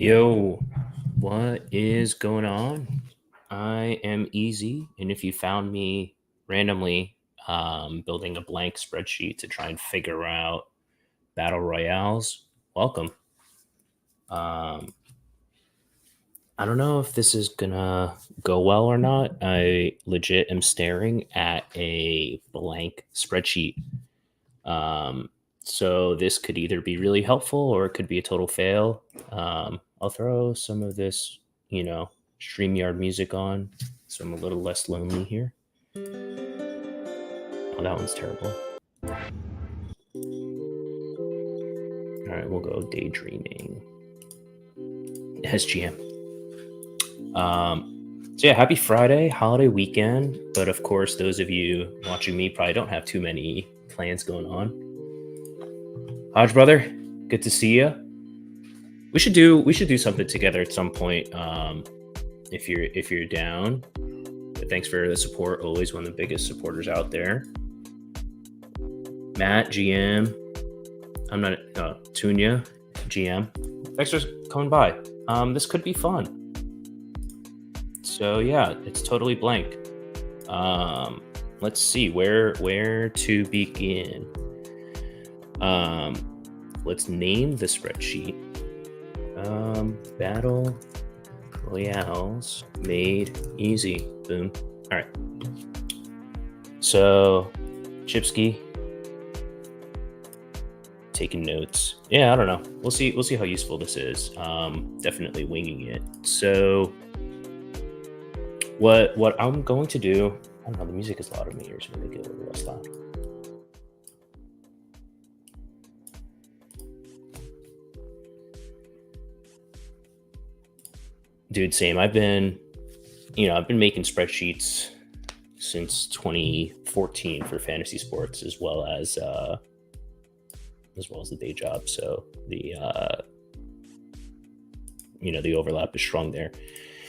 Yo, what is going on? I am Easy, and if you found me randomly building a blank spreadsheet to try and figure out battle royales, welcome. Um, I don't know if this is gonna go well or not. I legit am staring at a blank spreadsheet. Um, so this could either be really helpful or it could be a total fail. I'll throw some of this, you know, StreamYard music on, so I'm a little less lonely here. Oh, that one's terrible. All right, we'll go daydreaming. SGM. So yeah, happy Friday, holiday weekend. But of course, those of you watching me probably don't have too many plans going on. Hodge brother, good to see you. We should do something together at some point. If you're down. But thanks for the support. Always one of the biggest supporters out there. Matt, GM. I'm not Tunya, GM. Thanks for coming by. This could be fun. So yeah, it's totally blank. Let's see where to begin. Let's name the spreadsheet. Battle Royales made easy. Boom. All right. So, Chipsky taking notes. Yeah, I don't know. We'll see how useful this is. Definitely winging it. So, what I'm going to do? I don't know. The music is loud in my ears. Maybe get a little less loud. Dude, same. I've been making spreadsheets since 2014 for fantasy sports, as well as the day job. So the overlap is strong there.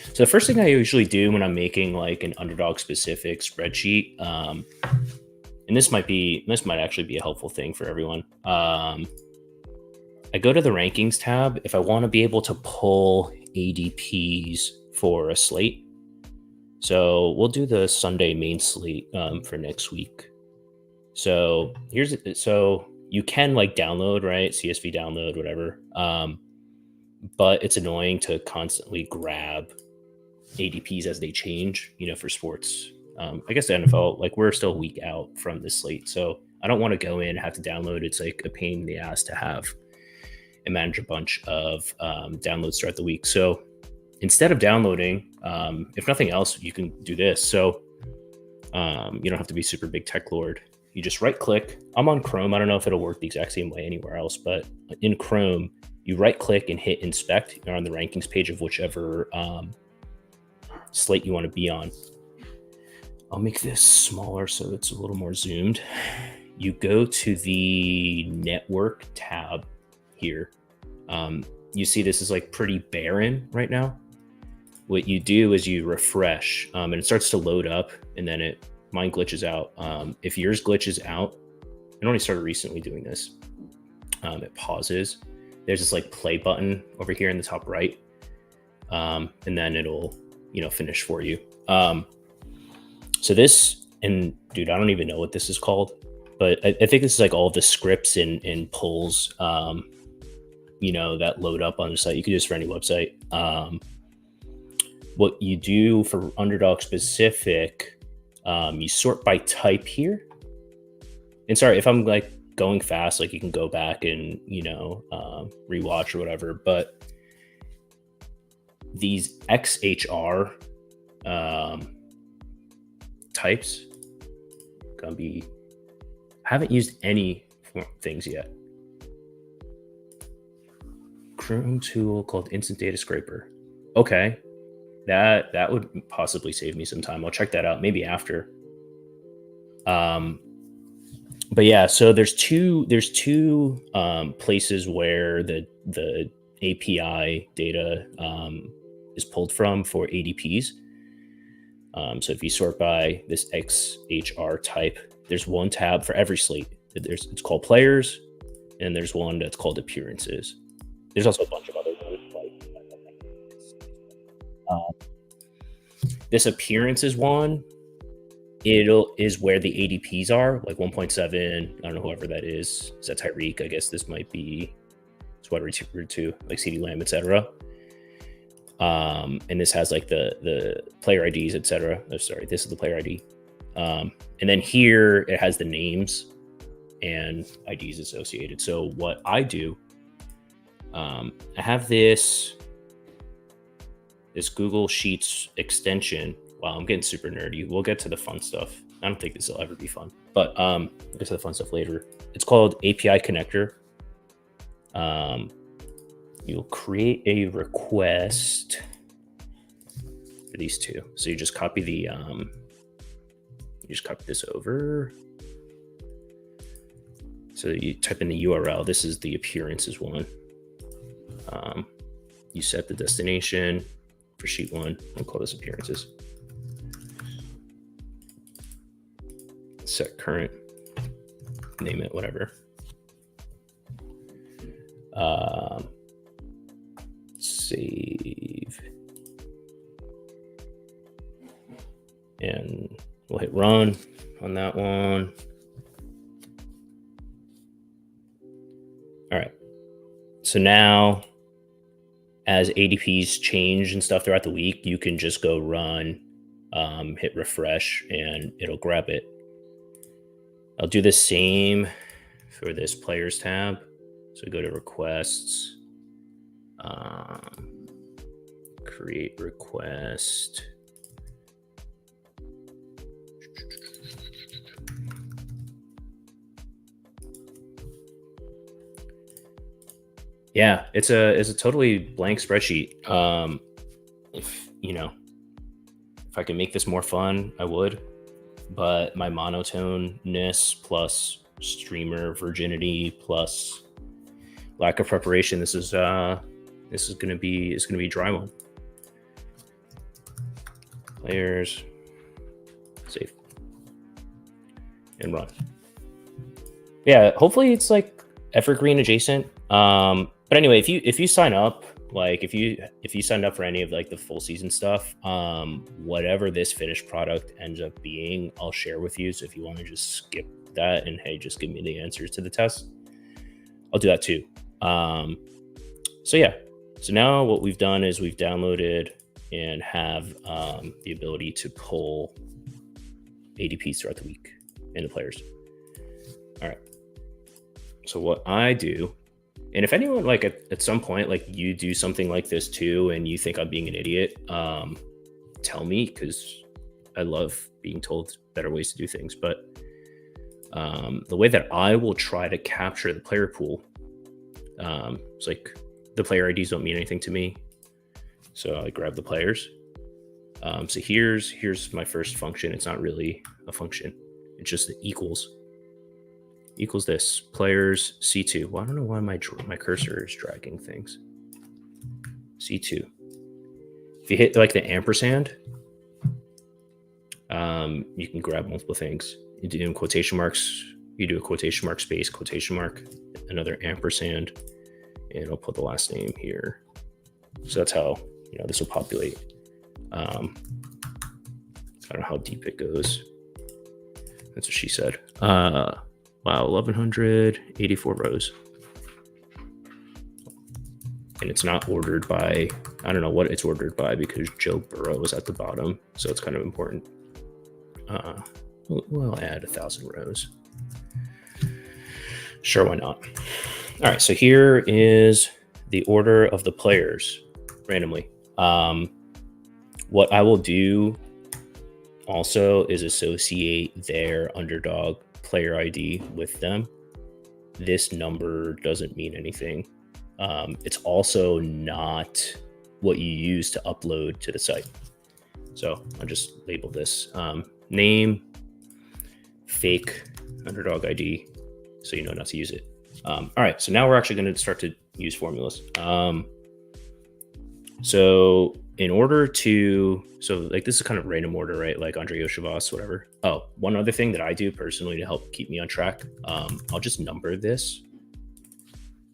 So the first thing I usually do when I'm making like an underdog specific spreadsheet, and this might actually be a helpful thing for everyone. I go to the rankings tab if I want to be able to pull ADPs for a slate. So we'll do the Sunday main slate for next week. So so you can like download, right? CSV download, whatever. But it's annoying to constantly grab ADPs as they change, for sports. I guess the NFL, like we're still a week out from this slate. So I don't want to go in and have to download. It's like a pain in the ass to have and manage a bunch of downloads throughout the week. So instead of downloading, if nothing else, you can do this. So you don't have to be super big tech lord. You just right click. I'm on Chrome. I don't know if it'll work the exact same way anywhere else, but in Chrome, you right click and hit inspect. You're on the rankings page of whichever slate you want to be on. I'll make this smaller so it's a little more zoomed. You go to the network tab here. You see this is like pretty barren right now. What you do is you refresh and it starts to load up, and then mine glitches out. If yours glitches out, I only started recently doing this. It pauses. There's this like play button over here in the top right, and then it'll finish for you. So this, and dude, I don't even know what this is called, but I think this is like all the scripts and pulls that load up on the site. You can do this for any website. What you do for underdog specific, you sort by type here. And sorry if I'm like going fast, like you can go back and rewatch or whatever, but these XHR types gonna be, haven't used any things yet. Chrome tool called Instant Data Scraper. Okay, that would possibly save me some time. I'll check that out maybe after. But yeah, so there's two places where the API data is pulled from for ADPs. So if you sort by this XHR type, there's one tab for every slate. It's called players, and there's one that's called appearances. There's also a bunch of other ones like This appearances one, is where the ADPs are, like 1.7. I don't know whoever that is. Is that Tyreek? I guess this might be Sweat Root 2, like CD Lamb, etc. And this has like the player IDs, etc. Oh, sorry, this is the player ID. And then here it has the names and IDs associated. So what I do, I have this Google Sheets extension. Wow, I'm getting super nerdy. We'll get to the fun stuff. I don't think this will ever be fun, but we'll get to the fun stuff later. It's called API Connector. You'll create a request for these two. So you just copy the you just copy this over. So you type in the URL. This is the appearances one. You set the destination for sheet one. We'll call this appearances. Set current, name it, whatever. Save. And we'll hit run on that one. All right. So now, as ADPs change and stuff throughout the week, you can just go run, hit refresh, and it'll grab it. I'll do the same for this players tab. So go to requests, create request. Yeah, it's a totally blank spreadsheet. If I can make this more fun, I would. But my monotoneness plus streamer virginity plus lack of preparation, this is gonna be a dry one. Players, save, and run. Yeah, hopefully it's like evergreen adjacent. But anyway, if you sign up, like if you signed up for any of like the full season stuff, whatever this finished product ends up being, I'll share with you. So if you want to just skip that and hey, just give me the answers to the test, I'll do that too. So yeah, so now what we've done is we've downloaded and have the ability to pull ADPs throughout the week and the players. All right. So what I do, and if anyone like at some point like you do something like this too and you think I'm being an idiot, tell me, because I love being told better ways to do things. But the way that I will try to capture the player pool, it's like the player IDs don't mean anything to me, so I grab the players. So here's my first function. It's not really a function, it's just the equals this players C2. Well, I don't know why my cursor is dragging things. C2. If you hit like the ampersand, you can grab multiple things. You do in quotation marks. You do a quotation mark space, quotation mark, another ampersand, and I'll put the last name here. So that's how this will populate. I don't know how deep it goes. That's what she said. Wow, 1,184 rows. And it's not ordered by, I don't know what it's ordered by because Joe Burrow is at the bottom. So it's kind of important. We'll add 1,000 rows. Sure, why not? All right, so here is the order of the players randomly. What I will do also is associate their underdog player ID with them. This number doesn't mean anything. It's also not what you use to upload to the site. So I'll just label this name, fake underdog ID, so you know not to use it. All right, so now we're actually going to start to use formulas. So in order to, like this is kind of random order, right? Like Andre Yoshavas, whatever. Oh, one other thing that I do personally to help keep me on track, I'll just number this.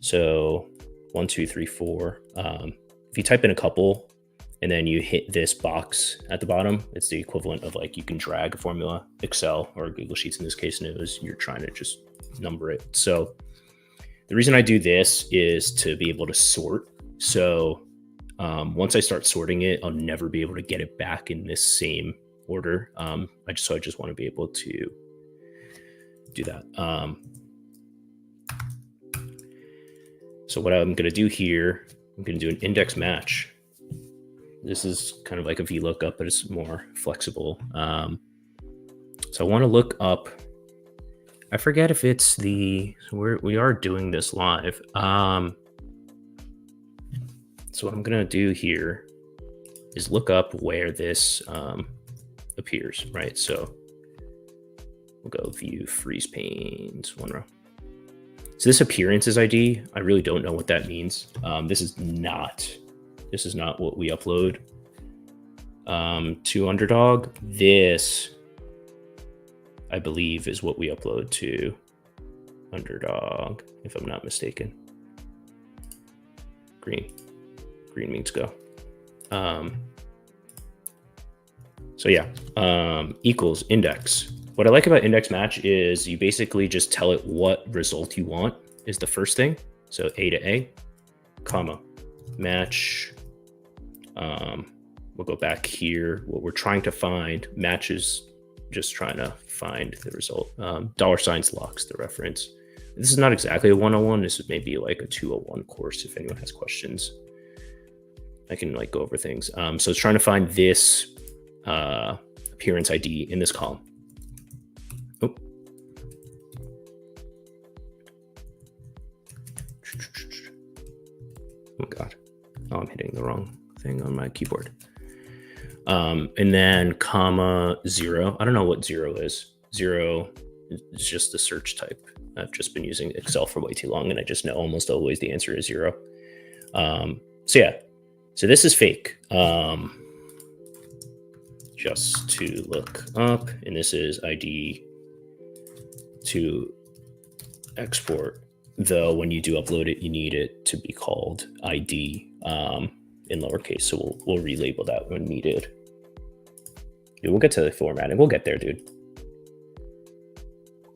So 1, 2, 3, 4. If you type in a couple, and then you hit this box at the bottom. It's the equivalent of like you can drag a formula, Excel or Google Sheets in this case knows you're trying to just number it. So the reason I do this is to be able to sort. So once I start sorting it, I'll never be able to get it back in this same order. I just want to be able to do that. So what I'm going to do here, I'm going to do an index match. This is kind of like a VLOOKUP, but it's more flexible. So I want to look up, I forget if it's the, we are doing this live. So what I'm going to do here is look up where this appears, right? So we'll go view freeze panes, one row. So this appearances ID, I really don't know what that means. This is not what we upload to Underdog. This, I believe, is what we upload to Underdog, if I'm not mistaken. Green means go. So yeah, equals index. What I like about index match is you basically just tell it what result you want is the first thing. So A to A, comma, match. We'll go back here. What we're trying to find, match is just trying to find the result. $signs locks the reference. This is not exactly a 101. This is maybe like a 201 course. If anyone has questions, I can like go over things. So it's trying to find this appearance ID in this column. Oh. Oh God. Oh, I'm hitting the wrong thing on my keyboard. And then comma 0. I don't know what 0 is. 0 is just the search type. I've just been using Excel for way too long, and I just know almost always the answer is 0. So yeah, so this is fake. Just to look up, and this is ID to export. Though when you do upload it, you need it to be called ID in lowercase. So we'll relabel that when needed. Dude, we'll get to the formatting. We'll get there, dude.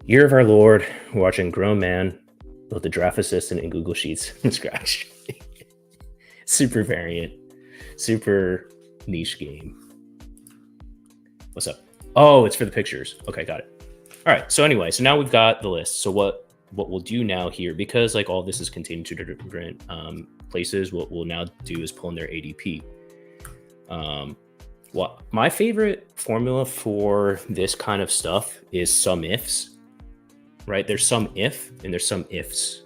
Year of our Lord, we're watching grown man build the draft assistant in Google Sheets from scratch. Super variant, super niche game. What's up? Oh, it's for the pictures. Okay, got it. All right. So anyway, so now we've got the list. So what we'll do now here, because like all this is contained in 2 different places, what we'll now do is pull in their ADP. What my favorite formula for this kind of stuff is sum ifs, right? There's some if and there's some ifs.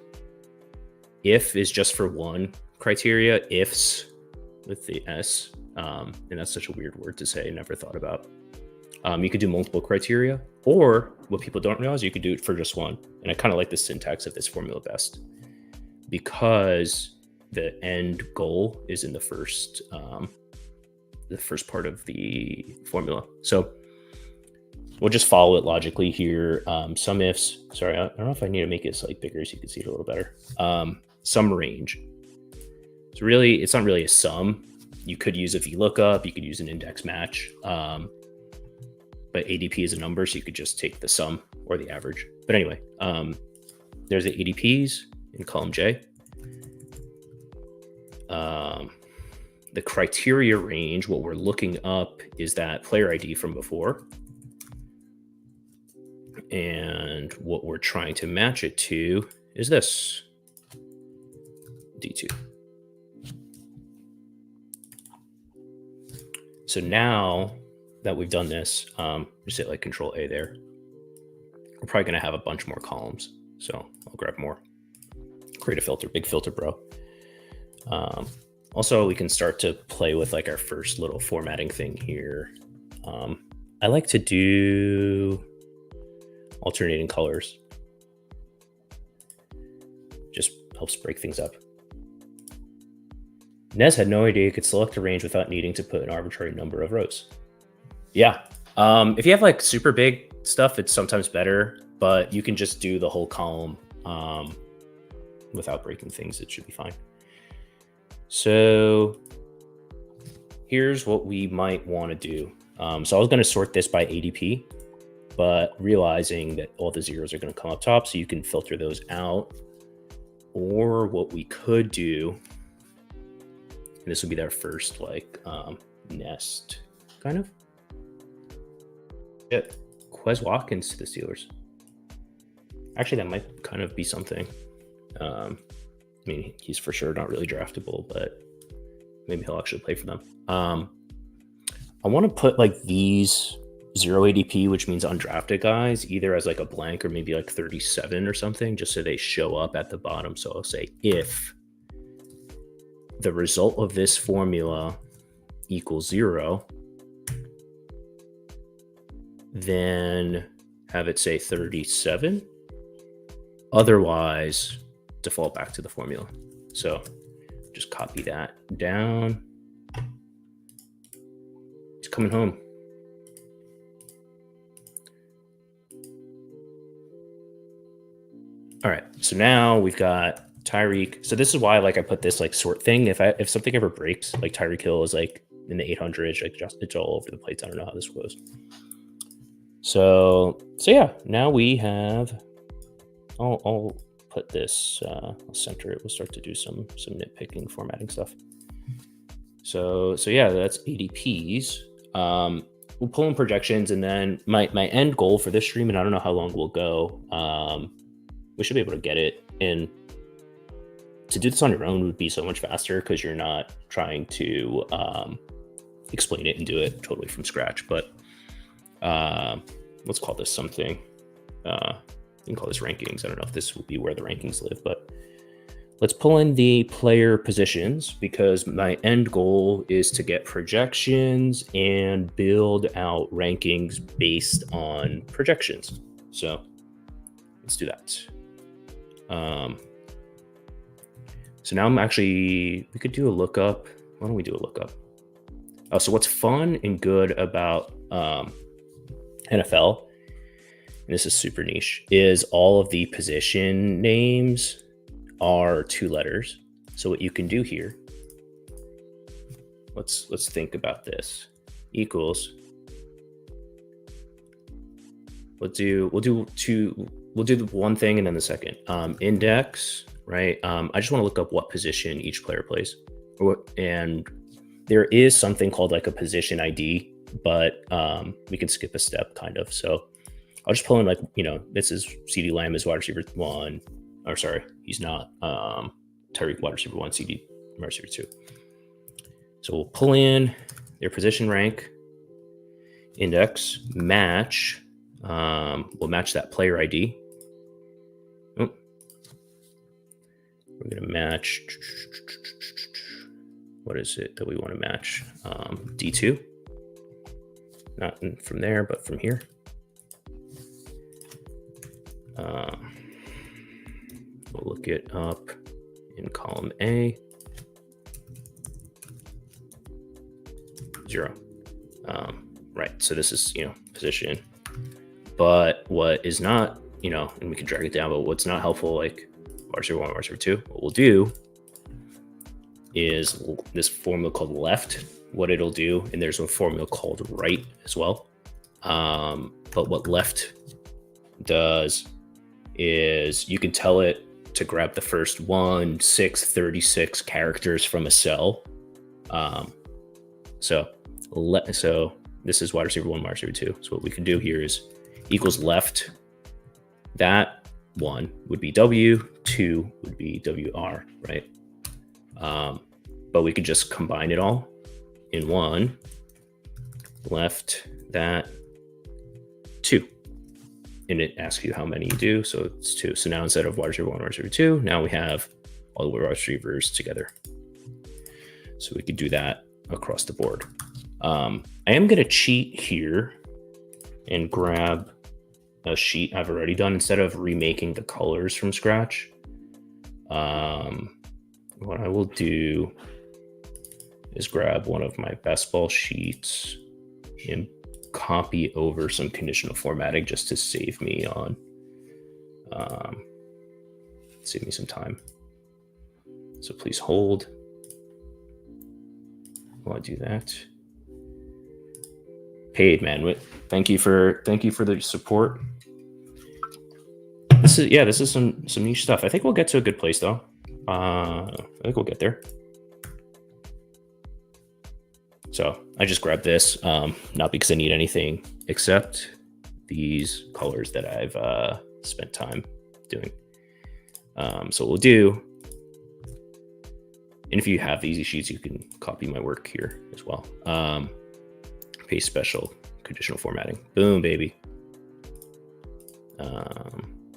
If is just for one criteria, ifs with the S. And that's such a weird word to say, never thought about. You could do multiple criteria, or what people don't realize, you could do it for just one. And I kind of like the syntax of this formula best because the end goal is in the first part of the formula. So we'll just follow it logically here. Sum ifs, sorry, I don't know if I need to make it slightly bigger so you can see it a little better. Sum range. So really, it's not really a sum. You could use a VLOOKUP, you could use an index match. But ADP is a number, so you could just take the sum or the average. But anyway, there's the ADPs in column J. The criteria range, what we're looking up is that player ID from before. And what we're trying to match it to is this, D2. So now that we've done this, just hit like Control A there. We're probably going to have a bunch more columns. So I'll grab more. Create a filter, big filter, bro. Also, we can start to play with like our first little formatting thing here. I like to do alternating colors. Just helps break things up. Nez had no idea you could select a range without needing to put an arbitrary number of rows. Yeah. If you have like super big stuff, it's sometimes better, but you can just do the whole column without breaking things. It should be fine. So here's what we might want to do. So I was going to sort this by ADP, but realizing that all the zeros are going to come up top, so you can filter those out. Or what we could do, and this would be their first like nest, kind of. Yeah, Quez Watkins to the Steelers. Actually, that might kind of be something. I mean, he's for sure not really draftable, but maybe he'll actually play for them. I want to put like these 0 ADP, which means undrafted guys, either as like a blank or maybe like 37 or something, just so they show up at the bottom. So I'll say if the result of this formula equals 0, then have it say 37. Otherwise, default back to the formula. So just copy that down. He's coming home. All right, so now we've got Tyreek. So this is why like I put this like sort thing. If something ever breaks, like Tyreek Hill is like in the 800s, like just it's all over the place. I don't know how this goes. So yeah, now we have. I'll put this. I'll center it. We'll start to do some nitpicking, formatting stuff. So yeah, that's ADPs. We'll pull in projections, and then my end goal for this stream, and I don't know how long we'll go. We should be able to get it in. To do this on your own would be so much faster because you're not trying to explain it and do it totally from scratch. But let's call this something. You can call this rankings. I don't know if this will be where the rankings live, but let's pull in the player positions because my end goal is to get projections and build out rankings based on projections. So let's do that. So now we could do a lookup. Why don't we do a lookup? Oh, so what's fun and good about NFL, and this is super niche, is all of the position names are 2 letters. So what you can do here, let's think about this. Equals. We'll do the one thing and then the second. Index, right? I just want to look up what position each player plays, and there is something called like a position ID, but we can skip a step kind of. So I'll just pull in like, this is CeeDee Lamb is wide receiver 1, or sorry, he's not. Tyreek wide receiver 1, CeeDee wide receiver 2. So we'll pull in their position rank, index, match. We'll match that player ID. Oh. We're going to match. What is it that we want to match? D2. Not from there, but from here. We'll look it up in column A. 0. Right. So this is, position. But what is not, and we can drag it down, but what's not helpful, like wide receiver 1, wide receiver 2, what we'll do is this formula called left, what it'll do, and there's a formula called right as well. But what left does is you can tell it to grab the first 36 characters from a cell. So this is wide receiver 1, wide receiver 2. So what we can do here is equals left. That 1 would be W, 2 would be WR, right? But we could just combine it all in 1. Left that 2. And it asks you how many you do. So it's 2. So now instead of wide receiver 1, wide receiver 2, now we have all the wide receivers together. So we could do that across the board. I am going to cheat here and grab a sheet I've already done instead of remaking the colors from scratch. What I will do is grab one of my best ball sheets and copy over some conditional formatting just to save me some time. So please hold. while I do that. Paid, man. Thank you for the support. This is some niche stuff. I think we'll get to a good place though. I think we'll get there. So I just grabbed this, not because I need anything except these colors that I've spent time doing. So what we'll do, and if you have the easy sheets, you can copy my work here as well. Paste special conditional formatting. Boom, baby.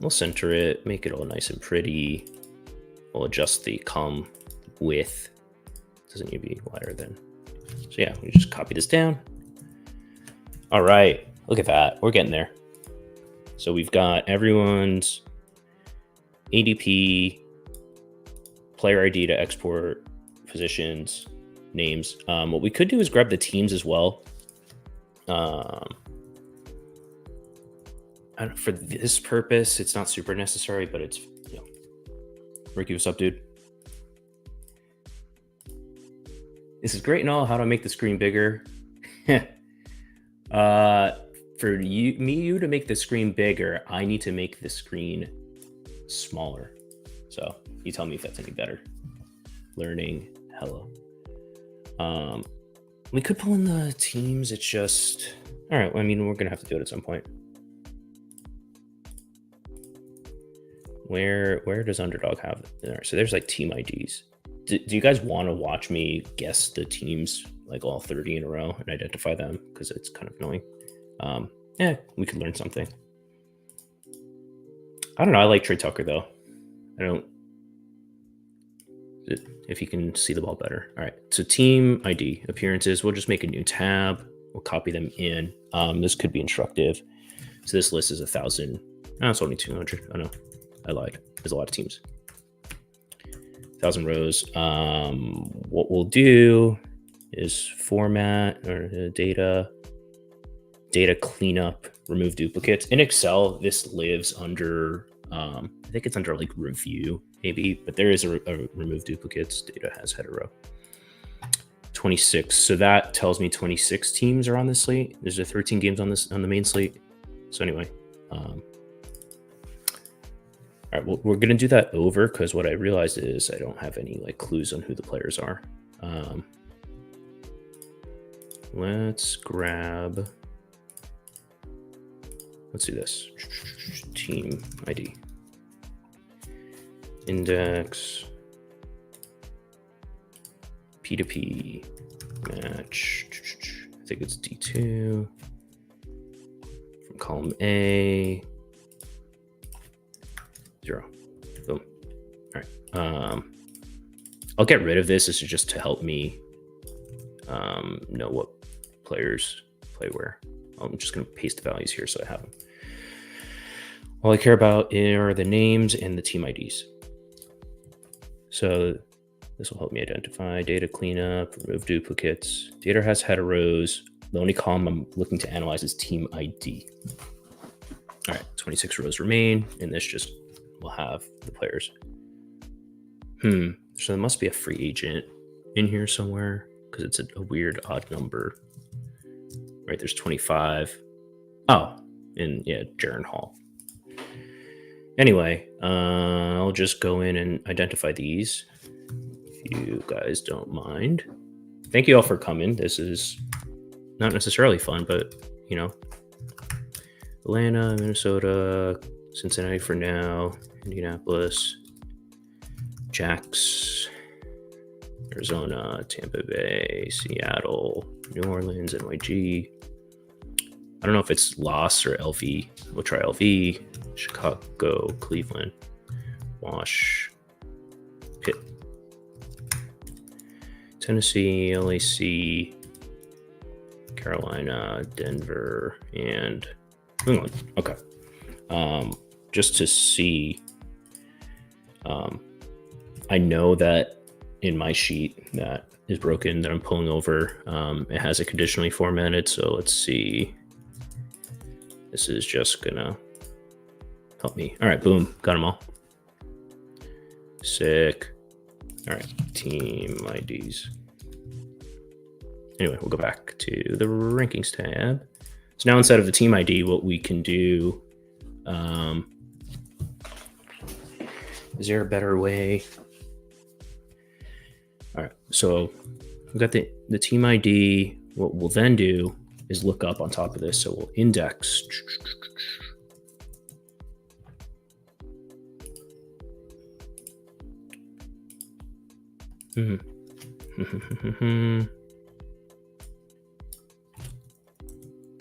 We'll center it, make it all nice and pretty. We'll adjust the column width. Doesn't need to be wider than. So yeah, we just copy this down. All right, look at that. We're getting there. So we've got everyone's ADP, player ID to export, positions, names. What we could do is grab the teams as well. For this purpose, it's not super necessary, but it's, Ricky, what's up, dude? This is great and all. How do I make the screen bigger? For you to make the screen bigger, I need to make the screen smaller. So you tell me if that's any better. Learning, hello. We could pull in the teams. It's just, all right. I mean, we're gonna have to do it at some point. Where does Underdog have there? So there's like team IDs. Do you guys want to watch me guess the teams, like all 30 in a row, and identify them? Because it's kind of annoying. Yeah, we could learn something. I don't know. I like Trey Tucker though. If you can see the ball better. All right. So team ID appearances. We'll just make a new tab. We'll copy them in. This could be instructive. So this list is 1,000. Oh, it's only 200. I know. I lied. There's a lot of teams. 1,000 rows. What we'll do is format or data cleanup, remove duplicates. In Excel, this lives under, I think it's under like review maybe, but there is a remove duplicates. Data has header row. 26. So that tells me 26 teams are on this slate. There's 13 games on the main slate. So anyway, all right, well, we're going to do that over because what I realized is I don't have any like clues on who the players are. Let's do this. Team ID. Index. P2P. Match. I think it's D2. From column A. 0. Boom. All right. I'll get rid of this. This is just to help me know what players play where. I'm just going to paste the values here so I have them. All I care about are the names and the team IDs. So this will help me identify data cleanup, remove duplicates. Data has header rows. The only column I'm looking to analyze is team ID. All right, 26 rows remain, and this just will have the players. So there must be a free agent in here somewhere because it's a weird odd number. Right, there's 25. Oh, and yeah, Jaron Hall. Anyway, I'll just go in and identify these, if you guys don't mind. Thank you all for coming. This is not necessarily fun, but, Atlanta, Minnesota, Cincinnati for now, Indianapolis, Jax, Arizona, Tampa Bay, Seattle, New Orleans, NYG. I don't know if it's Los or LV. We'll try LV. Chicago, Cleveland, Wash, Pitt, Tennessee, LAC, Carolina, Denver, and New England. Okay. Just to see, I know that in my sheet that is broken that I'm pulling over, it has it conditionally formatted. So let's see. This is just gonna help me. All right, boom, got them all. Sick. All right, team IDs. anyway, we'll go back to the rankings tab. So now instead of the team ID, what we can do, is there a better way? All right, so we've got the team ID. What we'll then do is look up on top of this. So we'll index.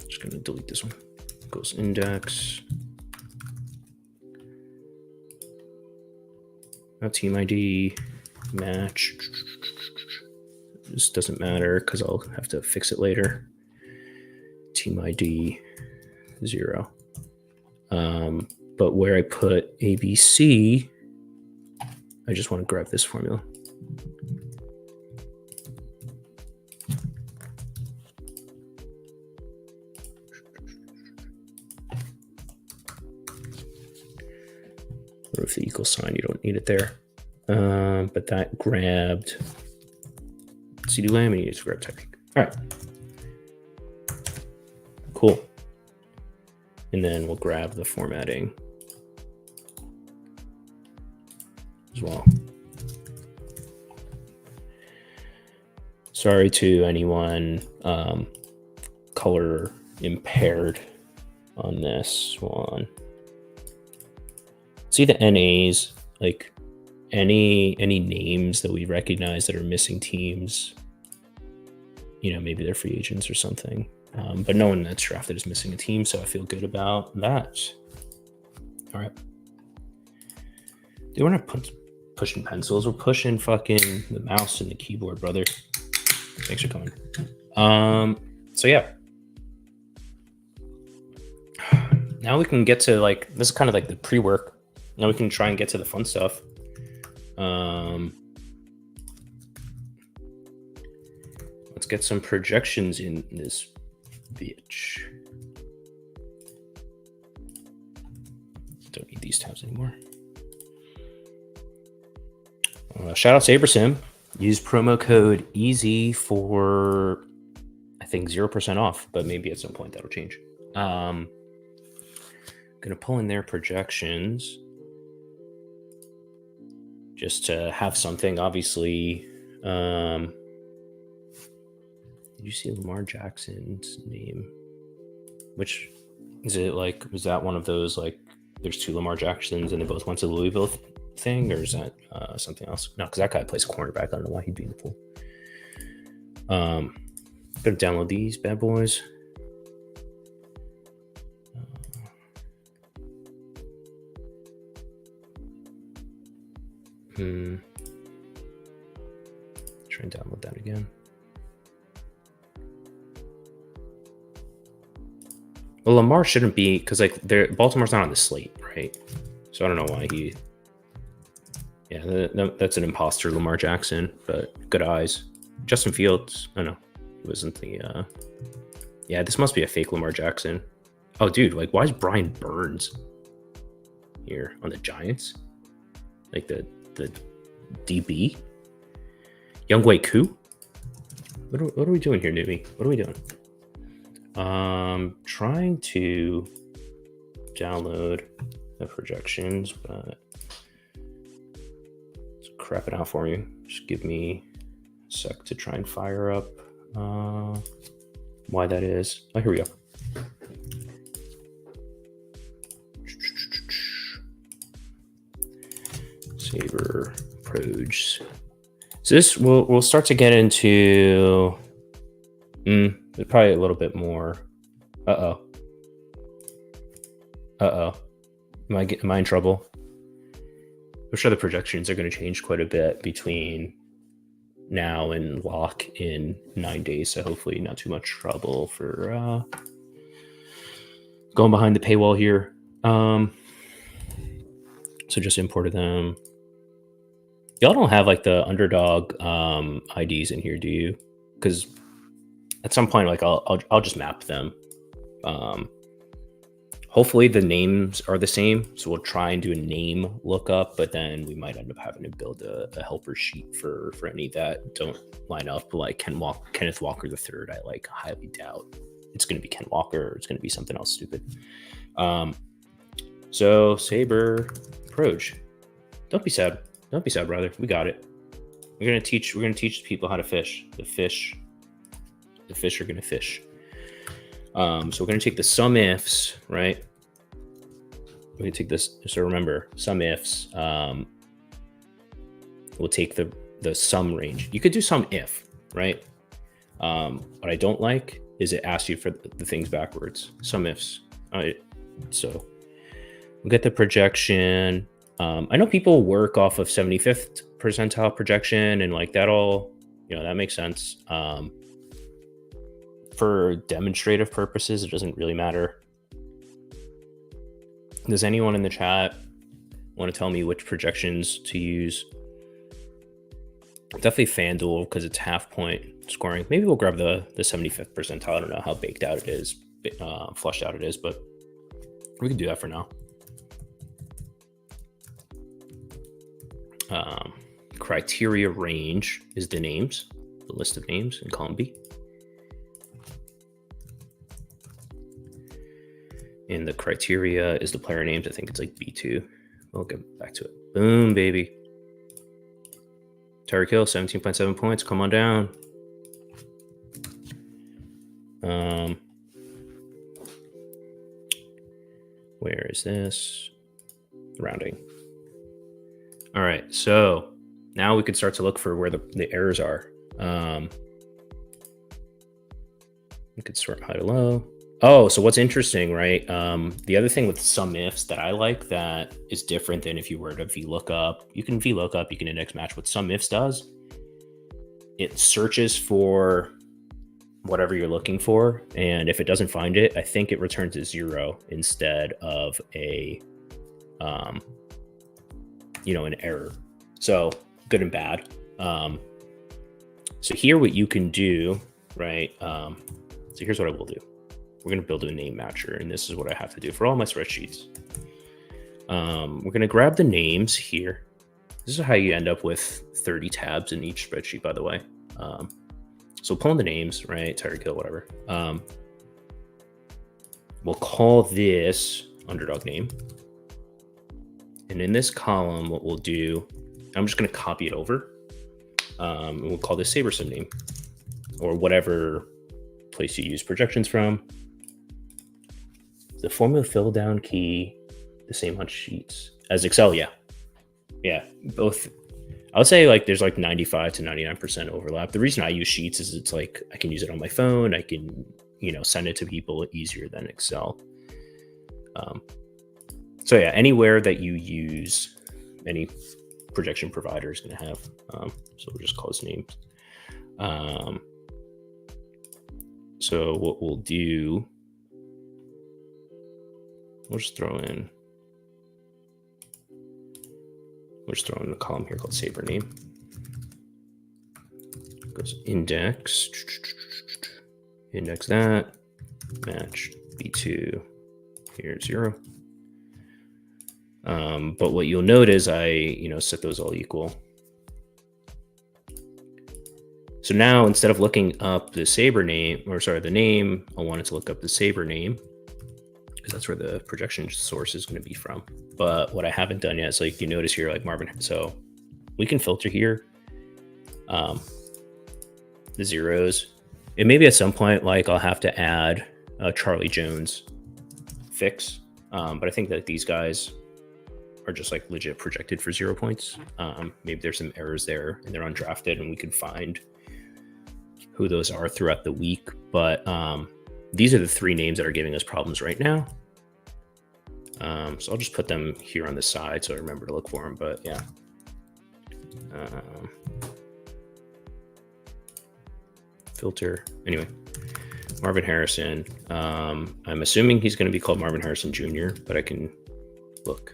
Just gonna delete this one. Goes index. Now team ID match. This doesn't matter because I'll have to fix it later. Team ID 0. But where I put ABC, I just want to grab this formula. Or if the equal sign, you don't need it there. But that grabbed CD lam and you just grab technique. All right. Cool. And then we'll grab the formatting as well. Sorry to anyone color impaired on this one. See the NAs, like any names that we recognize that are missing teams, you know, maybe they're free agents or something. But no one that's drafted is missing a team, so I feel good about that. All right. We're not pushing pencils. We're pushing fucking the mouse and the keyboard, brother. Thanks for coming. So yeah. Now we can get to like, this is kind of like the pre-work. Now we can try and get to the fun stuff. Let's get some projections in this bitch. Don't need these tabs anymore. Shout out to Abrasim. Use promo code EASY for, I think, 0% off, but maybe at some point that'll change. Gonna pull in their projections just to have something. Obviously, did you see Lamar Jackson's name? Which is it like? Was that one of those like? There's two Lamar Jacksons and they both went to Louisville thing, or is that something else? No, because that guy plays cornerback. I don't know why he'd be in the pool. Gonna download these bad boys. Try and download that again. Well, Lamar shouldn't be, because like Baltimore's not on the slate, right? So I don't know why he. Yeah, that's an imposter, Lamar Jackson, but good eyes. Justin Fields, I know, he wasn't the. Yeah, this must be a fake Lamar Jackson. Oh, dude, like, why is Brian Burns here on the Giants? Like the DB? Younghoe Koo? What are we doing here, newbie? What are we doing? Trying to download the projections, but it's crapping out for me. Just give me a sec to try and fire up why that is. Oh, here we go. Saber Proge. So this we'll start to get into probably a little bit more. Am I in trouble? I'm sure the projections are going to change quite a bit between now and lock in 9 days. So hopefully not too much trouble for going behind the paywall here. So just imported them. Y'all don't have like the underdog IDs in here, do you? Because at some point, like I'll just map them. Hopefully the names are the same. So we'll try and do a name lookup, but then we might end up having to build a helper sheet for any that don't line up. Like Kenneth Walker III, I like highly doubt it's going to be Ken Walker, or it's going to be something else stupid. So Saber Proj, don't be sad. Don't be sad, brother. We got it. We're gonna teach people how to fish. The fish are gonna fish. So we're gonna take the sum ifs, right? We're gonna take this. So remember, sum ifs. We'll take the sum range. You could do sum if, right? What I don't like is it asks you for the things backwards. Sum ifs. So we'll get the projection. I know people work off of 75th percentile projection, and like that all, that makes sense. For demonstrative purposes, it doesn't really matter. Does anyone in the chat want to tell me which projections to use? Definitely FanDuel, because it's half point scoring. Maybe we'll grab the 75th percentile. I don't know how baked out it is, flushed out it is, but we can do that for now. Criteria range is the names, the list of names in column B. And the criteria is the player names. I think it's like B2. We'll get back to it. Boom, baby. Tyreek Hill, 17.7 points. Come on down. Where is this? Rounding. All right, so now we could start to look for where the errors are. We could sort high to low. Oh, so what's interesting, right? The other thing with sum ifs that I like that is different than if you were to VLOOKUP. You can VLOOKUP, you can index match. What sum ifs does, it searches for whatever you're looking for, and if it doesn't find it, I think it returns a 0 instead of a an error. So good and bad. So here what you can do, right? So here's what I will do. We're going to build a name matcher, and this is what I have to do for all my spreadsheets. We're going to grab the names here. This is how you end up with 30 tabs in each spreadsheet, by the way. So pulling the names, right? Tyreek Hill, whatever. We'll call this underdog name. And in this column, what we'll do, I'm just going to copy it over. And we'll call this SaberSim name, or whatever place you use projections from. The formula fill down key, the same on sheets as Excel. Yeah, both. I would say like there's like 95 to 99% overlap. The reason I use sheets is it's like I can use it on my phone. I can send it to people easier than Excel. So yeah, anywhere that you use any projection provider is going to have. So we'll just call this names. So what we'll do, we'll just throw in a column here called Saber name. Goes index that, match B2, here 0. But what you'll notice, I set those all equal. So now instead of looking up the Saber name, the name, I wanted to look up the Saber name, because that's where the projection source is going to be from. But what I haven't done yet is, like, you notice here, like Marvin. So we can filter here the zeros. And maybe at some point, like, I'll have to add a Charlie Jones fix. But I think that these guys are just like legit projected for 0 points. Maybe there's some errors there and they're undrafted, and we can find who those are throughout the week. But these are the 3 names that are giving us problems right now. So I'll just put them here on the side so I remember to look for them. But yeah. Filter. Anyway, Marvin Harrison. I'm assuming he's going to be called Marvin Harrison Jr., but I can look.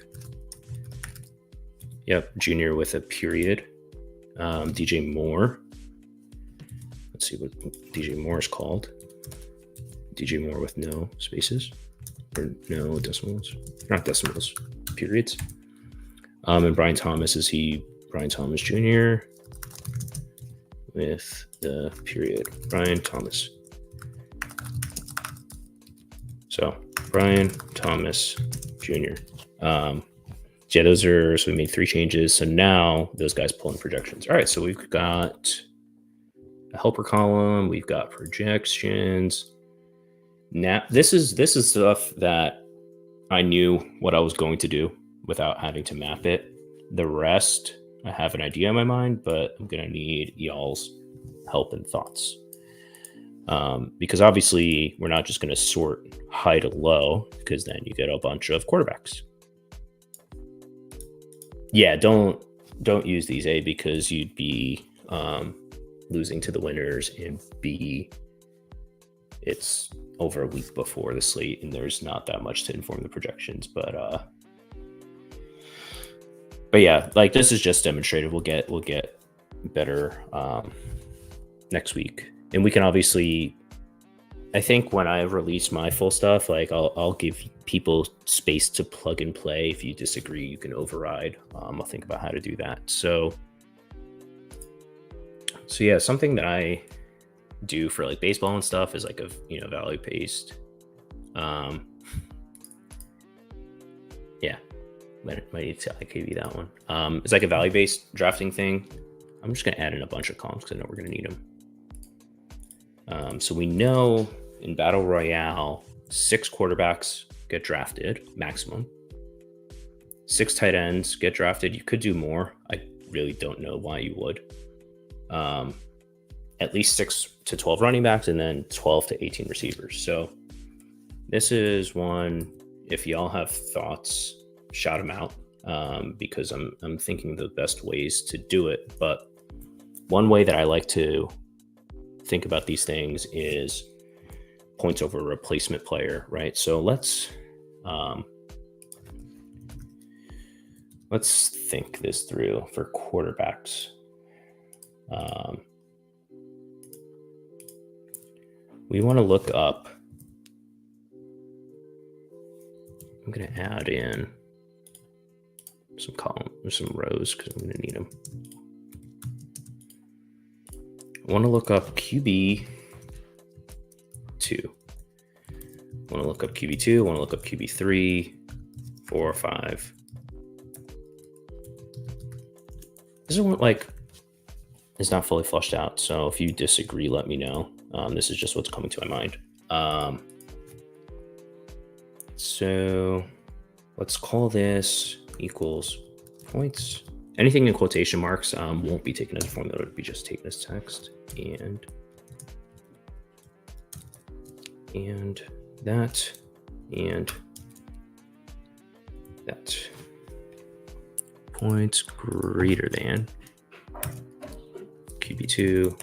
Yep, Junior with a period. DJ Moore. Let's see what DJ Moore is called. DJ Moore with no spaces. or no decimals, not decimals, periods. And Brian Thomas, is he Brian Thomas Jr. with the period Brian Thomas. So Brian Thomas Jr. Yeah, those are, so we made 3 changes. So now those guys pull in projections. All right, so we've got a helper column, we've got projections. Now this is stuff that I knew what I was going to do without having to map it. The rest, I have an idea in my mind, but I'm gonna need y'all's help and thoughts. Because obviously we're not just gonna sort high to low, because then you get a bunch of quarterbacks. Yeah, don't use these, A, because you'd be losing to the winners, and B, it's over a week before the slate and there's not that much to inform the projections. But yeah, like this is just demonstrated. We'll get better next week, and we can obviously, I think when I release my full stuff, like I'll give people space to plug and play. If you disagree, you can override. I'll think about how to do that. So yeah, something that I do for like baseball and stuff is like a value based. Yeah, might need to give you that one. It's like a value based drafting thing. I'm just gonna add in a bunch of columns because I know we're gonna need them. So we know in Battle Royale, 6 quarterbacks get drafted maximum. 6 tight ends get drafted. You could do more. I really don't know why you would. At least 6 to 12 running backs, and then 12 to 18 receivers. So this is one, if y'all have thoughts, shout them out, because I'm thinking the best ways to do it. But one way that I like to think about these things is points over replacement player, right? So let's think this through for quarterbacks. We want to look up, I'm going to add in some columns or some rows because I'm going to need them. I want to look up QB2. I want to look up QB2. I want to look up QB3, 4, 5. This is one, like, it's not fully flushed out. So if you disagree, let me know. This is just what's coming to my mind. So let's call this equals points. Anything in quotation marks won't be taken as a formula. It would be just taken as text. And that, and that. Points greater than QB2,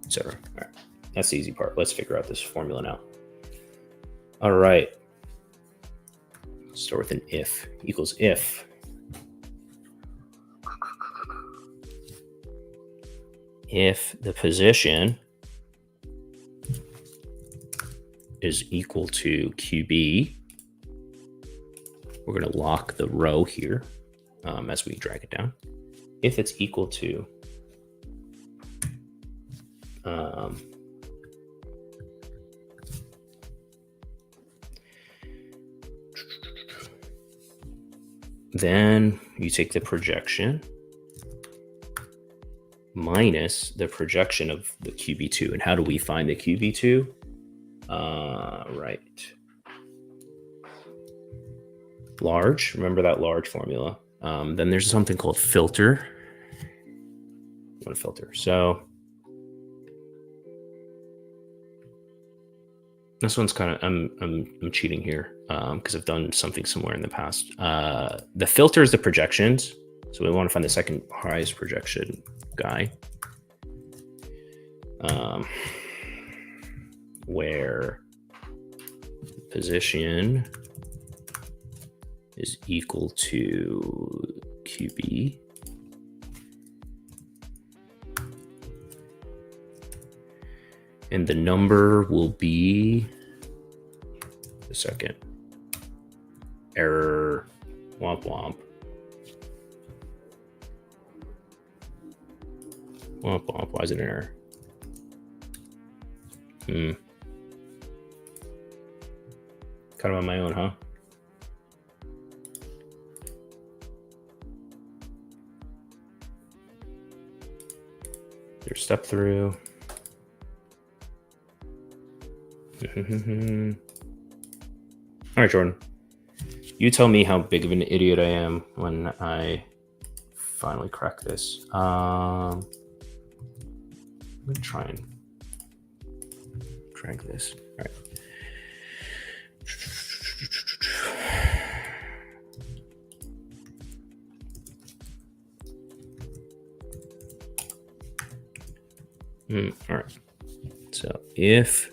etc. All right, that's the easy part. Let's figure out this formula now. All right, let's start with an if equals if the position is equal to QB, we're going to lock the row here as we drag it down. If it's equal to then you take the projection minus the projection of the QB2. And how do we find the QB2? Right. Large, remember that large formula. Then there's something called filter. What a filter. So this one's kind of, I'm cheating here because I've done something similar in the past. The filter is the projections. So we want to find the second highest projection guy. Where position is equal to QB. And the number will be a second. Error. Womp womp. Womp womp. Why is it an error? Kind of on my own, huh? Your step through. All right, Jordan. You tell me how big of an idiot I am when I finally crack this. I'm gonna try and drag this. All right. All right. So if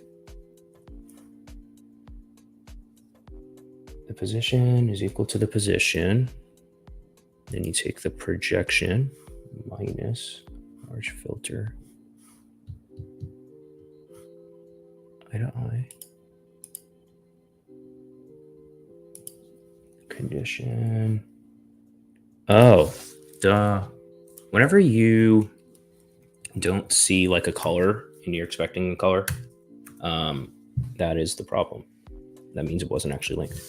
the position is equal to the position, then you take the projection minus large filter I to I condition. Oh, duh. Whenever you don't see like a color and you're expecting a color, that is the problem. That means it wasn't actually linked.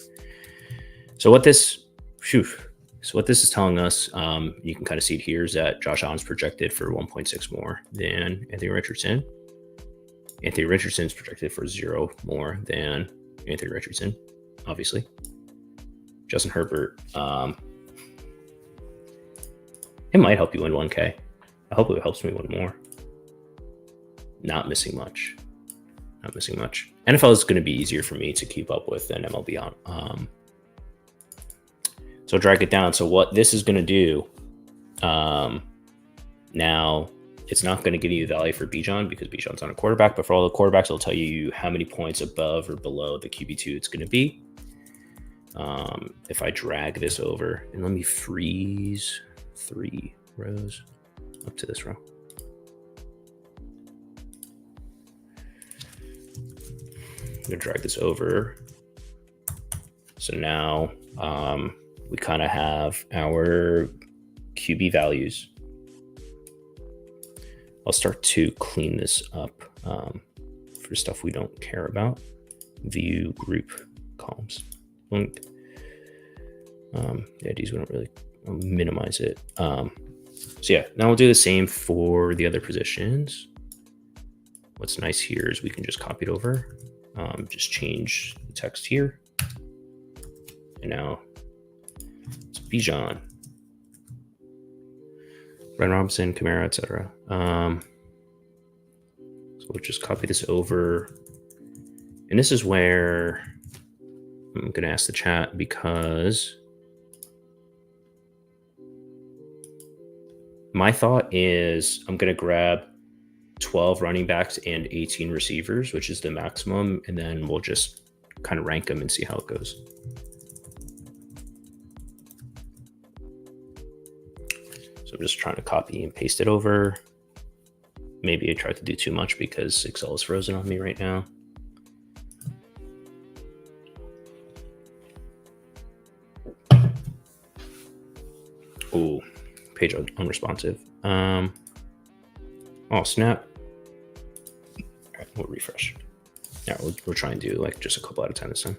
So what this is telling us, you can kind of see it here, is that Josh Allen's projected for 1.6 more than Anthony Richardson. Anthony Richardson's projected for 0 more than Anthony Richardson, obviously. Justin Herbert, it might help you win 1K. I hope it helps me win more. Not missing much. NFL is going to be easier for me to keep up with than MLB on. So drag it down. So what this is going to do, now it's not going to give you value for Bijan because Bijan's on a quarterback, but for all the quarterbacks, it'll tell you how many points above or below the QB2 it's going to be. If I drag this over, and let me freeze 3 rows up to this row. I'm going to drag this over. So now we kind of have our QB values. I'll start to clean this up for stuff we don't care about. View group columns. Link. Yeah, these we don't really, I'll minimize it. So yeah, now we'll do the same for the other positions. What's nice here is we can just copy it over. Just change the text here. And now it's Bijan, Brian Robinson, Kamara, etc. So we'll just copy this over. And this is where I'm going to ask the chat, because my thought is I'm going to grab 12 running backs and 18 receivers, which is the maximum, and then we'll just kind of rank them and see how it goes. So I'm just trying to copy and paste it over. Maybe I tried to do too much because Excel is frozen on me right now. Oh, page unresponsive. Oh, snap. All right, we'll refresh. Yeah, we'll try and do like just a couple at a time this time.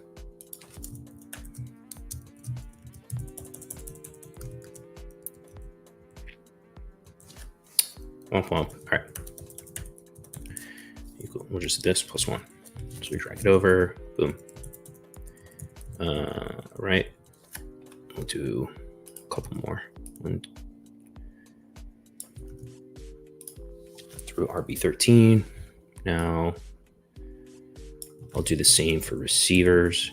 Womp womp. All right. Equal. We'll just do this plus 1. So we drag it over. Boom. Right. We'll do a couple more. And through RB13. Now I'll do the same for receivers.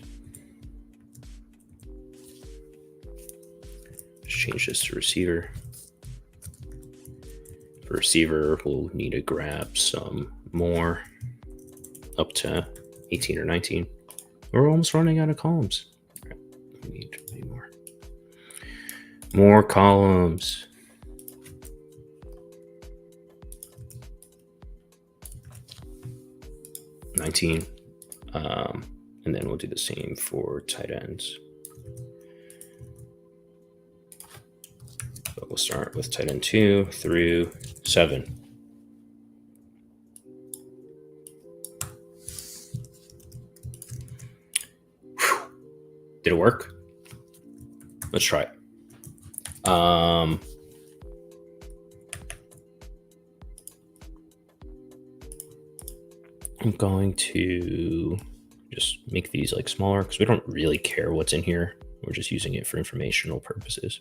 Just change this to receiver. For receiver, we'll need to grab some more up to 18 or 19. We're almost running out of columns. All right, we need more. More columns. $19. And then we'll do the same for tight ends. But we'll start with tight end 2 through 7. Whew. Did it work? Let's try it. I'm going to just make these like smaller because we don't really care what's in here. We're just using it for informational purposes.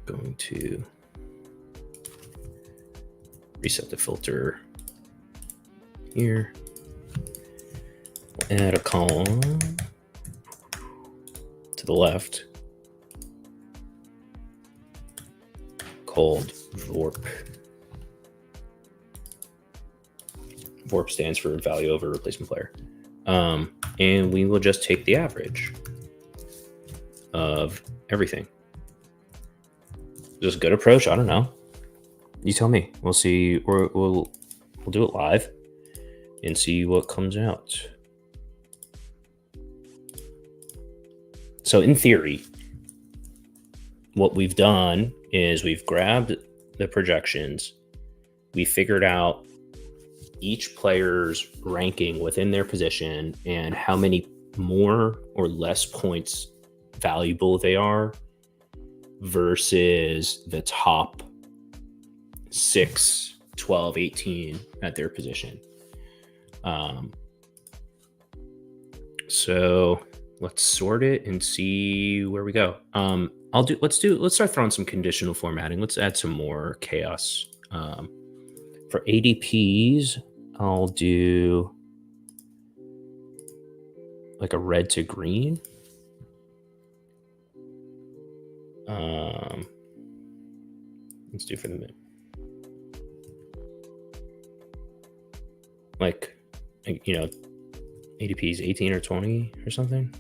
Going to reset the filter here. We'll add a column to the left called VORP. VORP stands for value over replacement player. And we will just take the average of everything. Is this a good approach? I don't know. You tell me. We'll see. We'll do it live and see what comes out. So in theory, what we've done is we've grabbed the projections. We figured out each player's ranking within their position and how many more or less points valuable they are versus the top 6, 12, 18 at their position. So let's sort it and see where we go. Let's start throwing some conditional formatting. Let's add some more chaos. For ADPs, I'll do like a red to green. Let's do for the mid. Like, you know, ADPs 18 or 20 or something,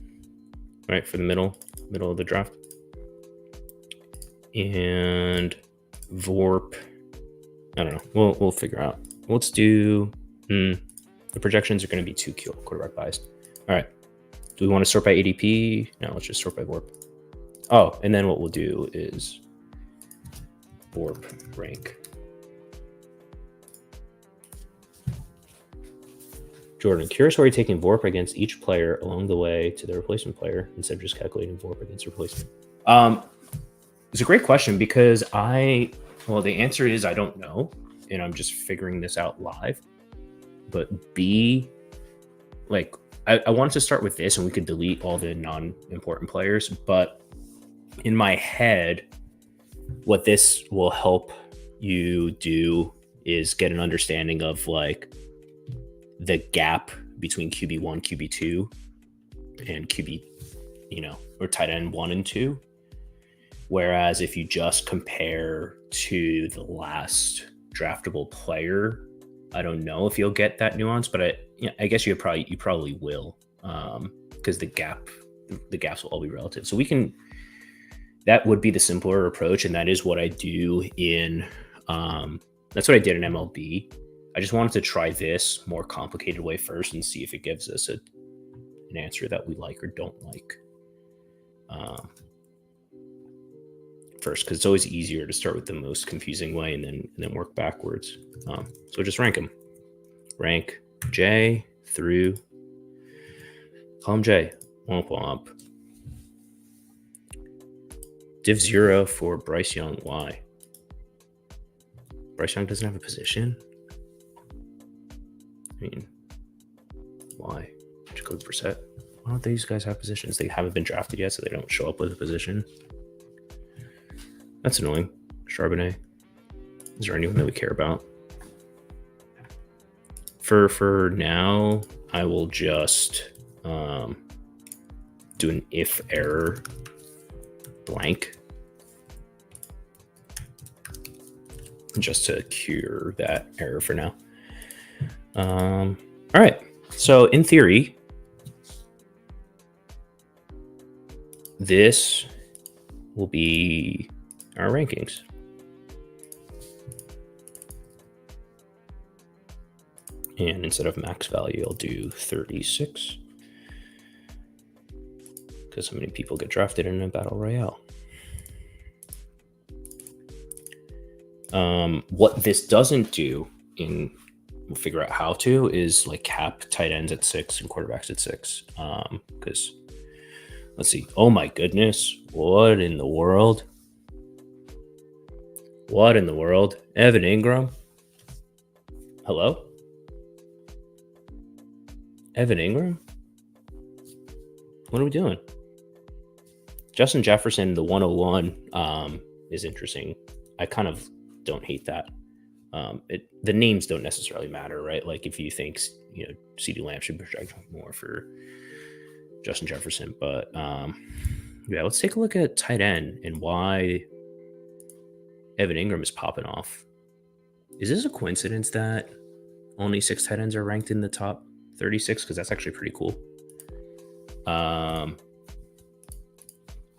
right? For the middle of the draft. And VORP, I don't know. We'll figure out. Let's do, the projections are going to be too quarterback biased. All right. Do we want to sort by ADP? No, let's just sort by VORP. Oh, and then what we'll do is VORP rank. Jordan, curious why you're taking VORP against each player along the way to the replacement player instead of just calculating VORP against replacement. It's a great question because the answer is I don't know, and I'm just figuring this out live. But B, like, I wanted to start with this, and we could delete all the non-important players. But in my head, what this will help you do is get an understanding of like the gap between QB1, QB2, and QB, or tight end 1 and 2. Whereas if you just compare to the last draftable player, I don't know if you'll get that nuance, but I guess you probably will, because the gaps will all be relative. So that would be the simpler approach, and that is what I do that's what I did in MLB. I just wanted to try this more complicated way first and see if it gives us an answer that we like or don't like. First, because it's always easier to start with the most confusing way and then work backwards. So just rank them. Rank J through column J. Womp womp. Div 0 for Bryce Young. Why? Bryce Young doesn't have a position? I mean, why? Jacoby Brissett? Why don't these guys have positions? They haven't been drafted yet, so they don't show up with a position. That's annoying. Charbonnet. Is there anyone that we care about? For now, I will just do an if error blank just to cure that error for now. All right. So in theory, this will be our rankings. And instead of max value, I'll do 36. Because so many people get drafted in a battle royale. What this doesn't do, we'll figure out how to, is like cap tight ends at 6 and quarterbacks at 6. Because let's see. Oh my goodness. What in the world? What in the world? Evan Ingram? Hello? Evan Ingram? What are we doing? Justin Jefferson, the 101, is interesting. I kind of don't hate that. The names don't necessarily matter, right? Like if you think, CeeDee Lamb should project more for Justin Jefferson. But yeah, let's take a look at tight end and why Evan Ingram is popping off. Is this a coincidence that only 6 tight ends are ranked in the top 36? Because that's actually pretty cool.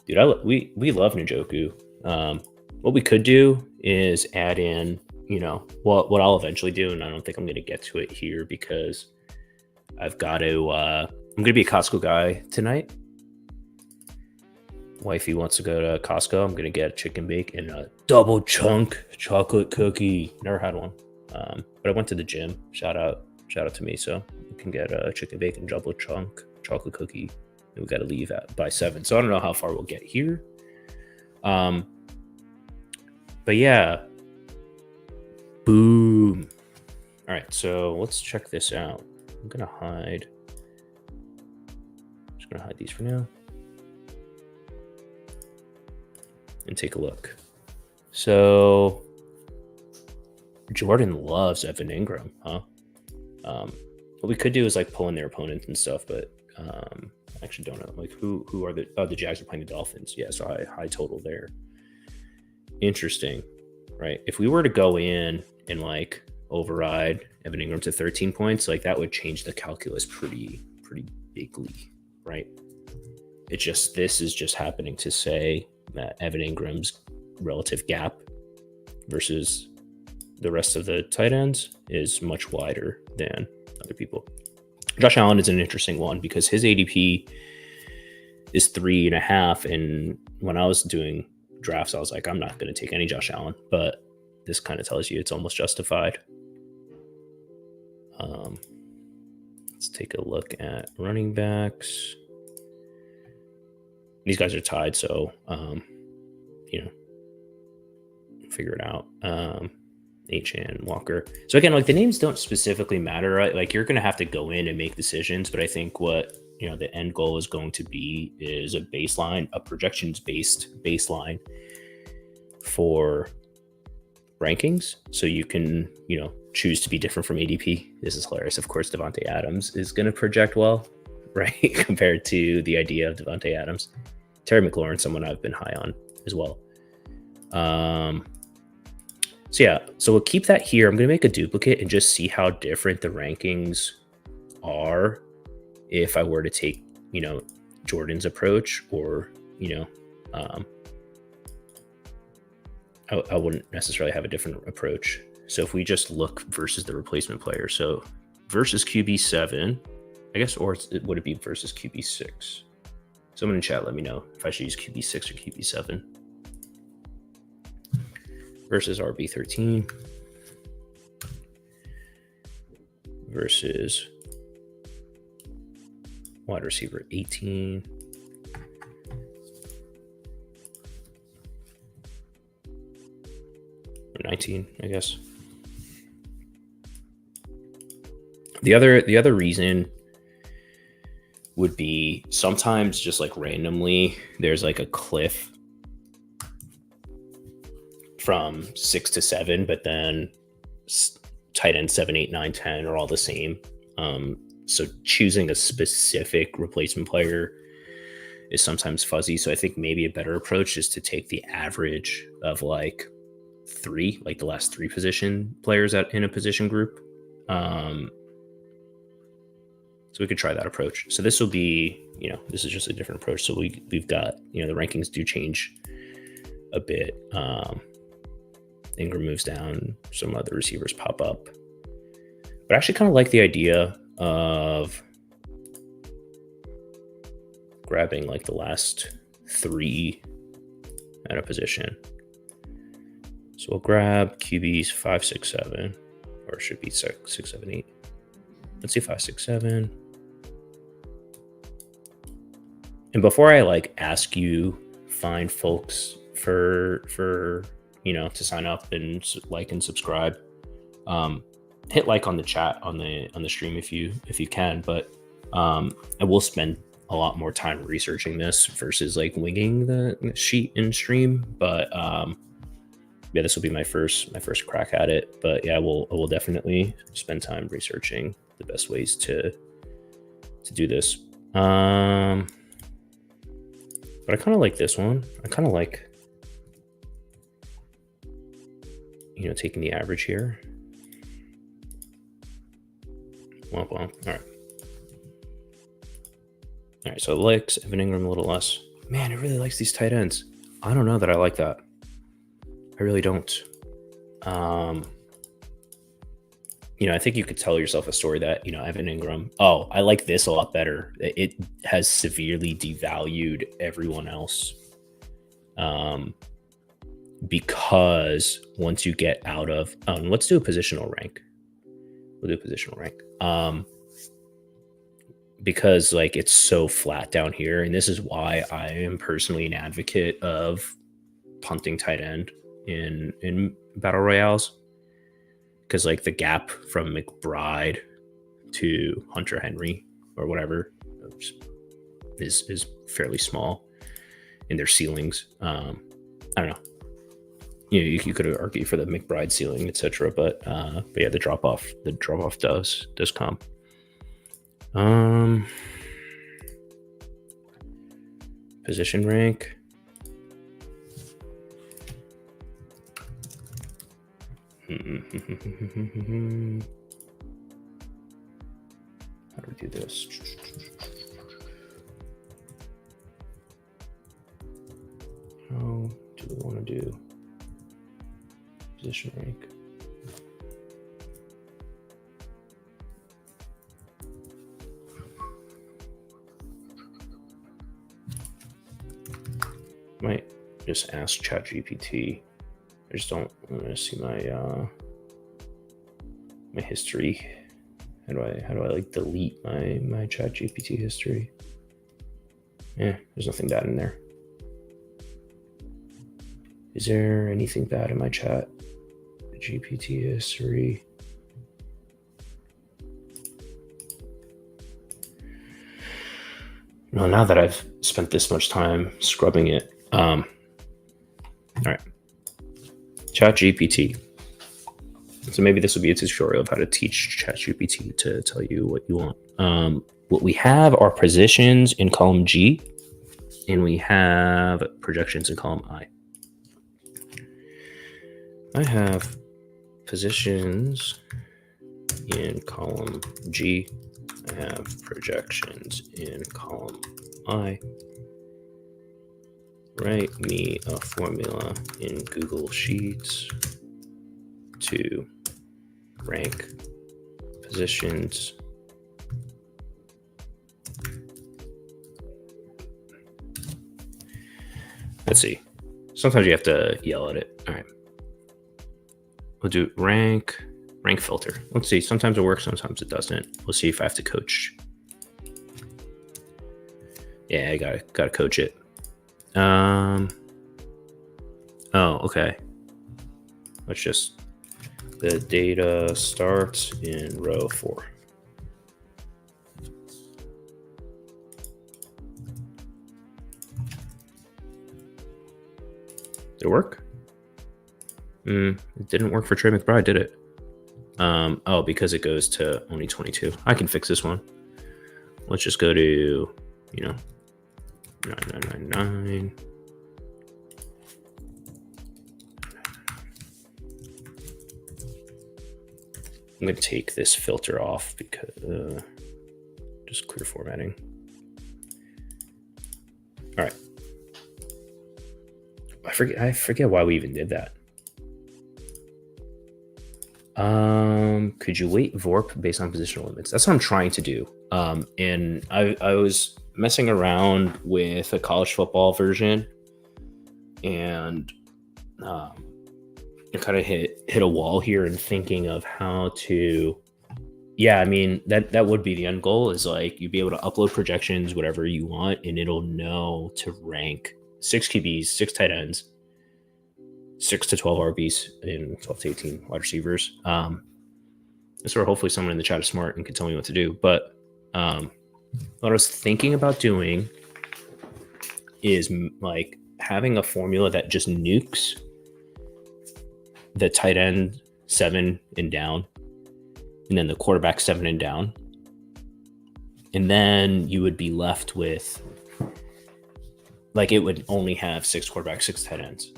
Dude, we love Njoku. What we could do is add in, what I'll eventually do, and I don't think I'm going to get to it here because I've got to, I'm going to be a Costco guy tonight. Wifey wants to go to Costco. I'm going to get a chicken bake and a double chunk chocolate cookie. Never had one. But I went to the gym. Shout out to me. So you can get a chicken bake and double chunk chocolate cookie. And we got to leave by 7. So I don't know how far we'll get here. But yeah. Boom. All right. So let's check this out. I'm going to hide. Just going to hide these for now. And take a look. So Jordan loves Evan Ingram, huh? What we could do is like pull in their opponents and stuff, but I actually don't know. Like who are the Jags are playing the Dolphins? Yeah, so high total there. Interesting, right? If we were to go in and like override Evan Ingram to 13 points, like that would change the calculus pretty bigly, right? This is just happening to say that Evan Ingram's relative gap versus the rest of the tight ends is much wider than other people. Josh Allen is an interesting one because his ADP is 3.5. And when I was doing drafts, I was like, I'm not going to take any Josh Allen, but this kind of tells you it's almost justified. Let's take a look at running backs. These guys are tied, so figure it out. H.N. Walker. So again, like the names don't specifically matter, right? Like you're going to have to go in and make decisions, but I think what the end goal is going to be is a baseline, a projections-based baseline for rankings, so you can choose to be different from ADP. This is hilarious. Of course, Devontae Adams is going to project well, right? Compared to the idea of Devontae Adams. Terry McLaurin, someone I've been high on as well. So we'll keep that here. I'm going to make a duplicate and just see how different the rankings are if I were to take, Jordan's approach, or, I wouldn't necessarily have a different approach. So if we just look versus the replacement player, so versus QB7, I guess, or would it be versus QB6? Someone in chat, let me know if I should use QB6 or QB7. Versus RB13. Versus wide receiver 18. Or 19, I guess. The other reason would be sometimes just like randomly there's like a cliff from 6 to 7, but then tight end 7, 8, 9, 10 are all the same. So choosing a specific replacement player is sometimes fuzzy. So I think maybe a better approach is to take the average of like 3, like the last 3 position players in a position group. So we could try that approach. So this will be, this is just a different approach. So we've got, the rankings do change a bit. Ingram moves down, some other receivers pop up. But I actually kind of like the idea of grabbing like the last 3 at a position. So we'll grab QBs 5, 6, 7, or it should be 6, 7, 8. Let's see, 5, 6, 7. And before I like ask you, find folks for to sign up and like and subscribe, hit like on the chat on the stream if you can. But I will spend a lot more time researching this versus like winging the sheet in stream. But yeah, this will be my first crack at it. But yeah, I will definitely spend time researching the best ways to do this. But I kind of like this one. I kind of like, taking the average here. Womp womp. All right. All right, so it likes Evan Ingram a little less. Man, it really likes these tight ends. I don't know that I like that. I really don't. I think you could tell yourself a story that, Evan Ingram, oh, I like this a lot better. It has severely devalued everyone else. Because once you get out of, let's do a positional rank. We'll do a positional rank. Because like it's so flat down here, and this is why I am personally an advocate of punting tight end in battle royales, because like the gap from McBride to Hunter Henry or whatever is fairly small in their ceilings. I don't know. You could argue for the McBride ceiling, etc. But yeah, the drop off does come. Position rank. How do we do this? How do we want to do position rank? Might just ask ChatGPT. I just don't want to see my my history. How do I like delete my ChatGPT history? Yeah, there's nothing bad in there. Is there anything bad in my chat GPT history? No, now that I've spent this much time scrubbing it. All right. ChatGPT. So maybe this will be a tutorial of how to teach ChatGPT to tell you what you want. What we have are positions in column G, and we have projections in column I. I have positions in column G. I have projections in column I. Write me a formula in Google Sheets to rank positions let's see. Sometimes you have to yell at it. All right. We'll do rank filter. Let's see. Sometimes it works, sometimes it doesn't. We'll see if I have to coach. Yeah, I gotta coach it. Oh, okay. Let's just, the data starts in row 4. Did it work? It didn't work for Trey McBride, did it? Oh, because it goes to only 22. I can fix this one. Let's just go to, 9999. I'm going to take this filter off because just clear formatting. All right. I forget why we even did that. Could you weight VORP based on positional limits? That's what I'm trying to do. And I was messing around with a college football version, and I kind of hit a wall here in thinking of how to. Yeah, I mean that would be the end goal. Is like you'd be able to upload projections, whatever you want, and it'll know to rank 6 QBs, 6 tight ends, 6 to 12 RBs, and 12 to 18 wide receivers. So hopefully someone in the chat is smart and can tell me what to do. But what I was thinking about doing is like having a formula that just nukes the tight end 7 and down, and then the quarterback 7 and down. And then you would be left with, like, it would only have 6 quarterbacks, 6 tight ends,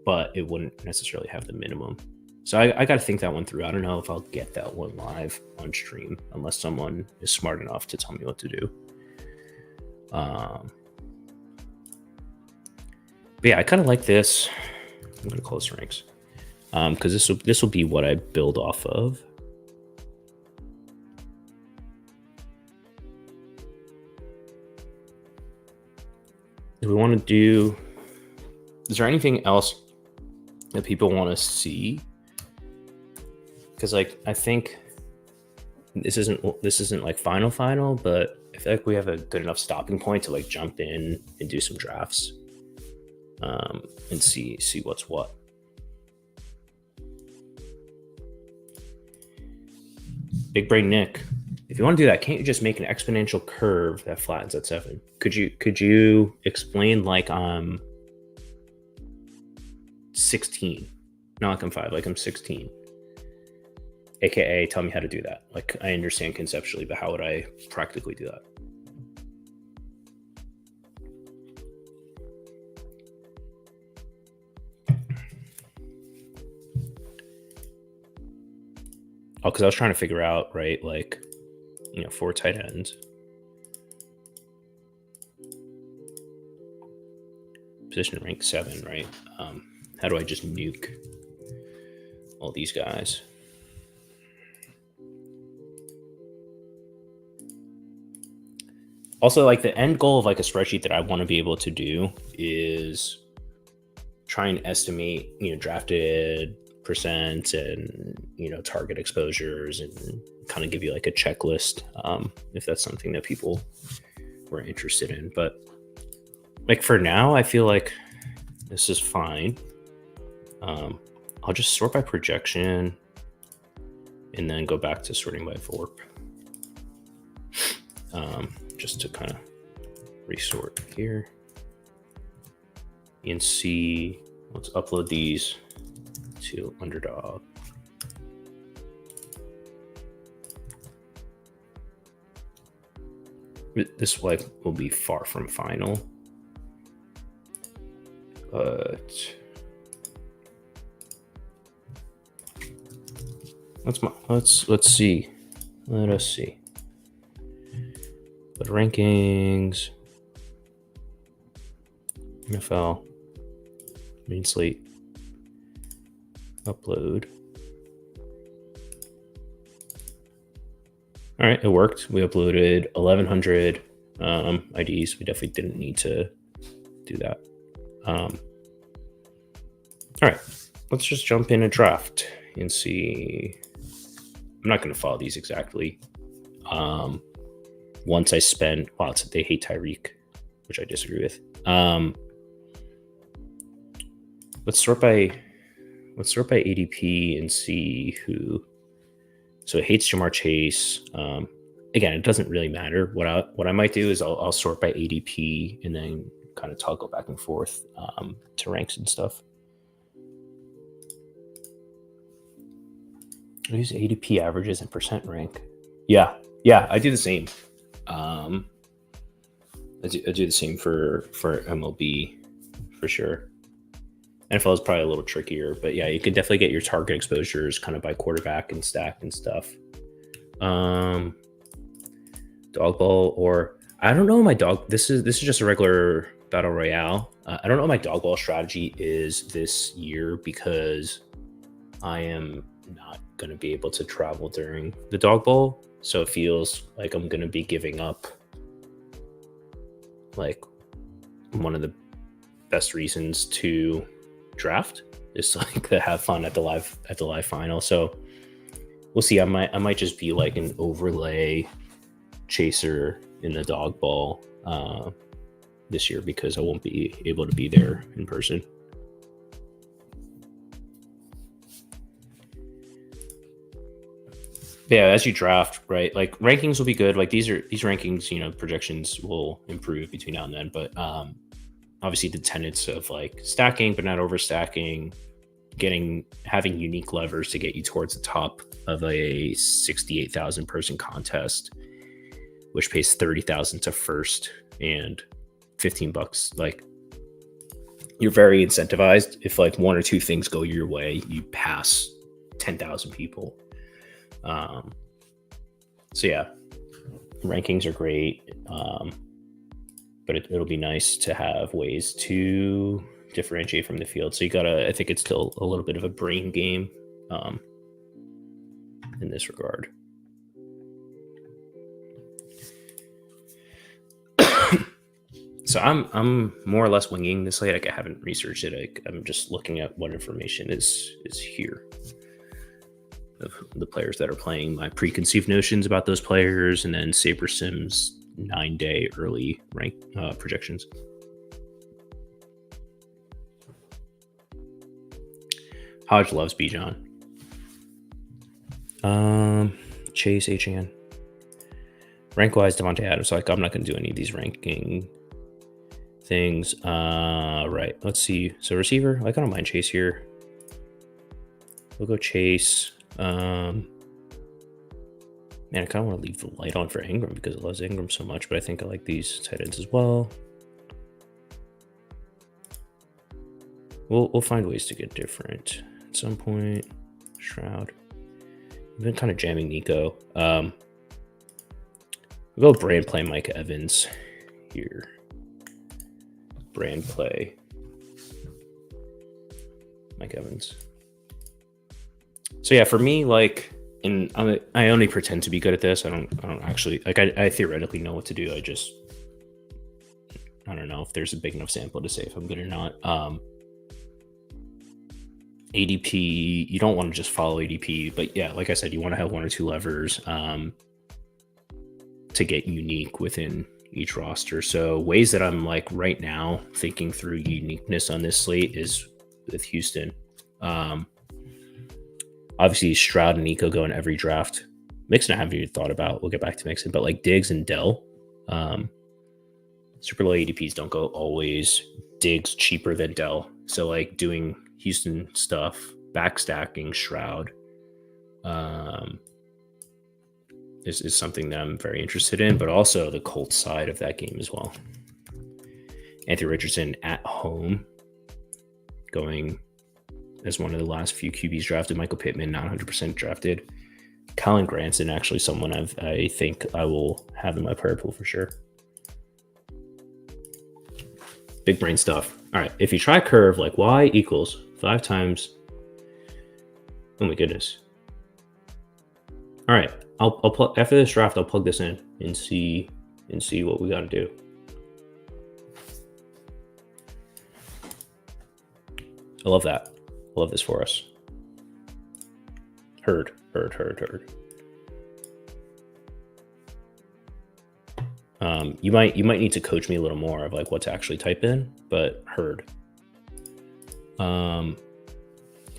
but it wouldn't necessarily have the minimum. So I got to think that one through. I don't know if I'll get that one live on stream unless someone is smart enough to tell me what to do. But yeah, I kind of like this. I'm going to close ranks because this will be what I build off of. If we want to do, is there anything else that people want to see? Because like I think this isn't like final, but I feel like we have a good enough stopping point to like jump in and do some drafts, and see what's what. Big Brain Nick, if you want to do that, can't you just make an exponential curve that flattens at 7? Could you explain like 16, not like I'm 5, like I'm 16? AKA, tell me how to do that. Like, I understand conceptually, but how would I practically do that? Oh, because I was trying to figure out, right, like, 4 tight ends. Position rank 7, right? How do I just nuke all these guys? Also, like the end goal of like a spreadsheet that I want to be able to do is try and estimate, drafted percent and, target exposures, and kind of give you like a checklist if that's something that people were interested in. But like for now, I feel like this is fine. I'll just sort by projection and then go back to sorting by VORP. Just to kind of resort here and see. Let's upload these to Underdog. This like will be far from final, but let's see. Let us see. But rankings, NFL, main slate, upload. All right, it worked. We uploaded 1,100 IDs. We definitely didn't need to do that. All right, let's just jump in a draft and see. I'm not going to follow these exactly. Once I spend, they hate Tyreek, which I disagree with. Let's sort by ADP and see who. So it hates Jamar Chase. Again, it doesn't really matter. What I might do is I'll sort by ADP and then kind of toggle back and forth to ranks and stuff. I use ADP averages and percent rank. Yeah, I do the same. I do the same for MLB for sure. NFL is probably a little trickier, but yeah, you can definitely get your target exposures kind of by quarterback and stack and stuff. Dog ball, or I don't know my dog. This is just a regular battle royale. I don't know what my dog ball strategy is this year because I am not going to be able to travel during the dog bowl. So it feels like I'm going to be giving up like one of the best reasons to draft is like to have fun at the live final. So we'll see. I might just be like an overlay chaser in the dog bowl this year because I won't be able to be there in person. Yeah, as you draft, right? Like rankings will be good. Like these rankings, projections will improve between now and then. But obviously the tenets of like stacking but not overstacking, having unique levers to get you towards the top of a 68,000 person contest, which pays 30,000 to first and $15. Like you're very incentivized. If like one or two things go your way, you pass 10,000 people. So yeah, rankings are great. But it'll be nice to have ways to differentiate from the field. So I think it's still a little bit of a brain game in this regard. So I'm more or less winging this slate. Like I haven't researched it. I'm just looking at what information is here of the players that are playing, my preconceived notions about those players, and then Saber Sim's 9-day early rank projections. Hodge loves Bijan. Chase Achan. Rank wise, Devontae Adams. Like I'm not going to do any of these ranking things. Right. Let's see. So receiver. Like I don't mind Chase here. We'll go Chase. Man, I kind of want to leave the light on for Ingram because I love Ingram so much, but I think I like these tight ends as well. We'll find ways to get different at some point. Shroud. I've been kind of jamming Nico. We'll go brand play Mike Evans here. Brand play Mike Evans. So yeah, for me, like, and I only pretend to be good at this. I don't actually, like, I theoretically know what to do. I don't know if there's a big enough sample to say if I'm good or not. ADP, you don't want to just follow ADP, but yeah, like I said, you want to have one or two levers to get unique within each roster. So ways that I'm like right now thinking through uniqueness on this slate is with Houston. Obviously, Stroud and Nico go in every draft. Mixon I haven't even thought about. We'll get back to Mixon, but like Diggs and Dell, super low ADPs don't go always. Diggs cheaper than Dell. So like doing Houston stuff, backstacking Stroud is something that I'm very interested in, but also the Colts side of that game as well. Anthony Richardson at home going as one of the last few QBs drafted. Michael Pittman, not 100% drafted. Colin Granson, actually someone I think I will have in my player pool for sure. Big brain stuff. All right, if you try curve, like y equals 5 times. Oh my goodness. All right, I'll plug after this draft. I'll plug this in and see what we got to do. I love that. I love this for us. Heard. You might need to coach me a little more of like what to actually type in, but heard. So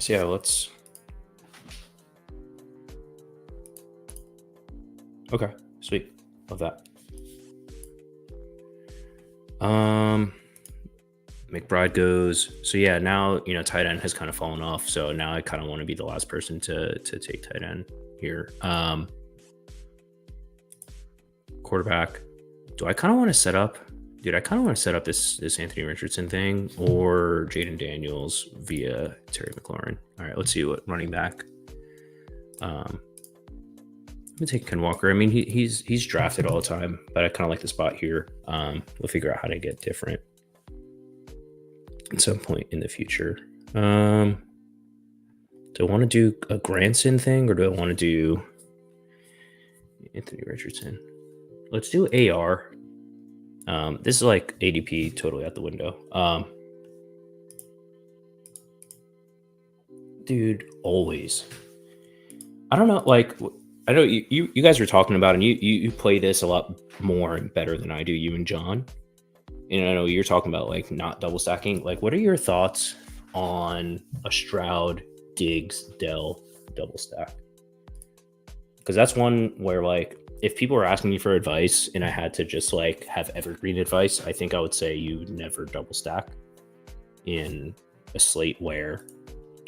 yeah, let's. Okay, sweet. Love that. McBride goes. So yeah, now tight end has kind of fallen off. So now I kind of want to be the last person to take tight end here. Quarterback. Do I kind of want to set up? Dude, I kind of want to set up this Anthony Richardson thing or Jaden Daniels via Terry McLaurin. All right, let's see what running back. I'm gonna take Ken Walker. I mean, he's drafted all the time, but I kind of like the spot here. We'll figure out how to get different at some point in the future. Do I want to do a Granson thing, or do I want to do Anthony Richardson? Let's do AR. This is like ADP totally out the window. Dude, always. I don't know, like, I know you guys were talking about, and you play this a lot more and better than I do, you and John. And I know you're talking about like not double stacking. Like, what are your thoughts on a Stroud, Diggs, Dell double stack? Because that's one where, like, if people were asking me for advice and I had to just like have evergreen advice, I think I would say you never double stack in a slate where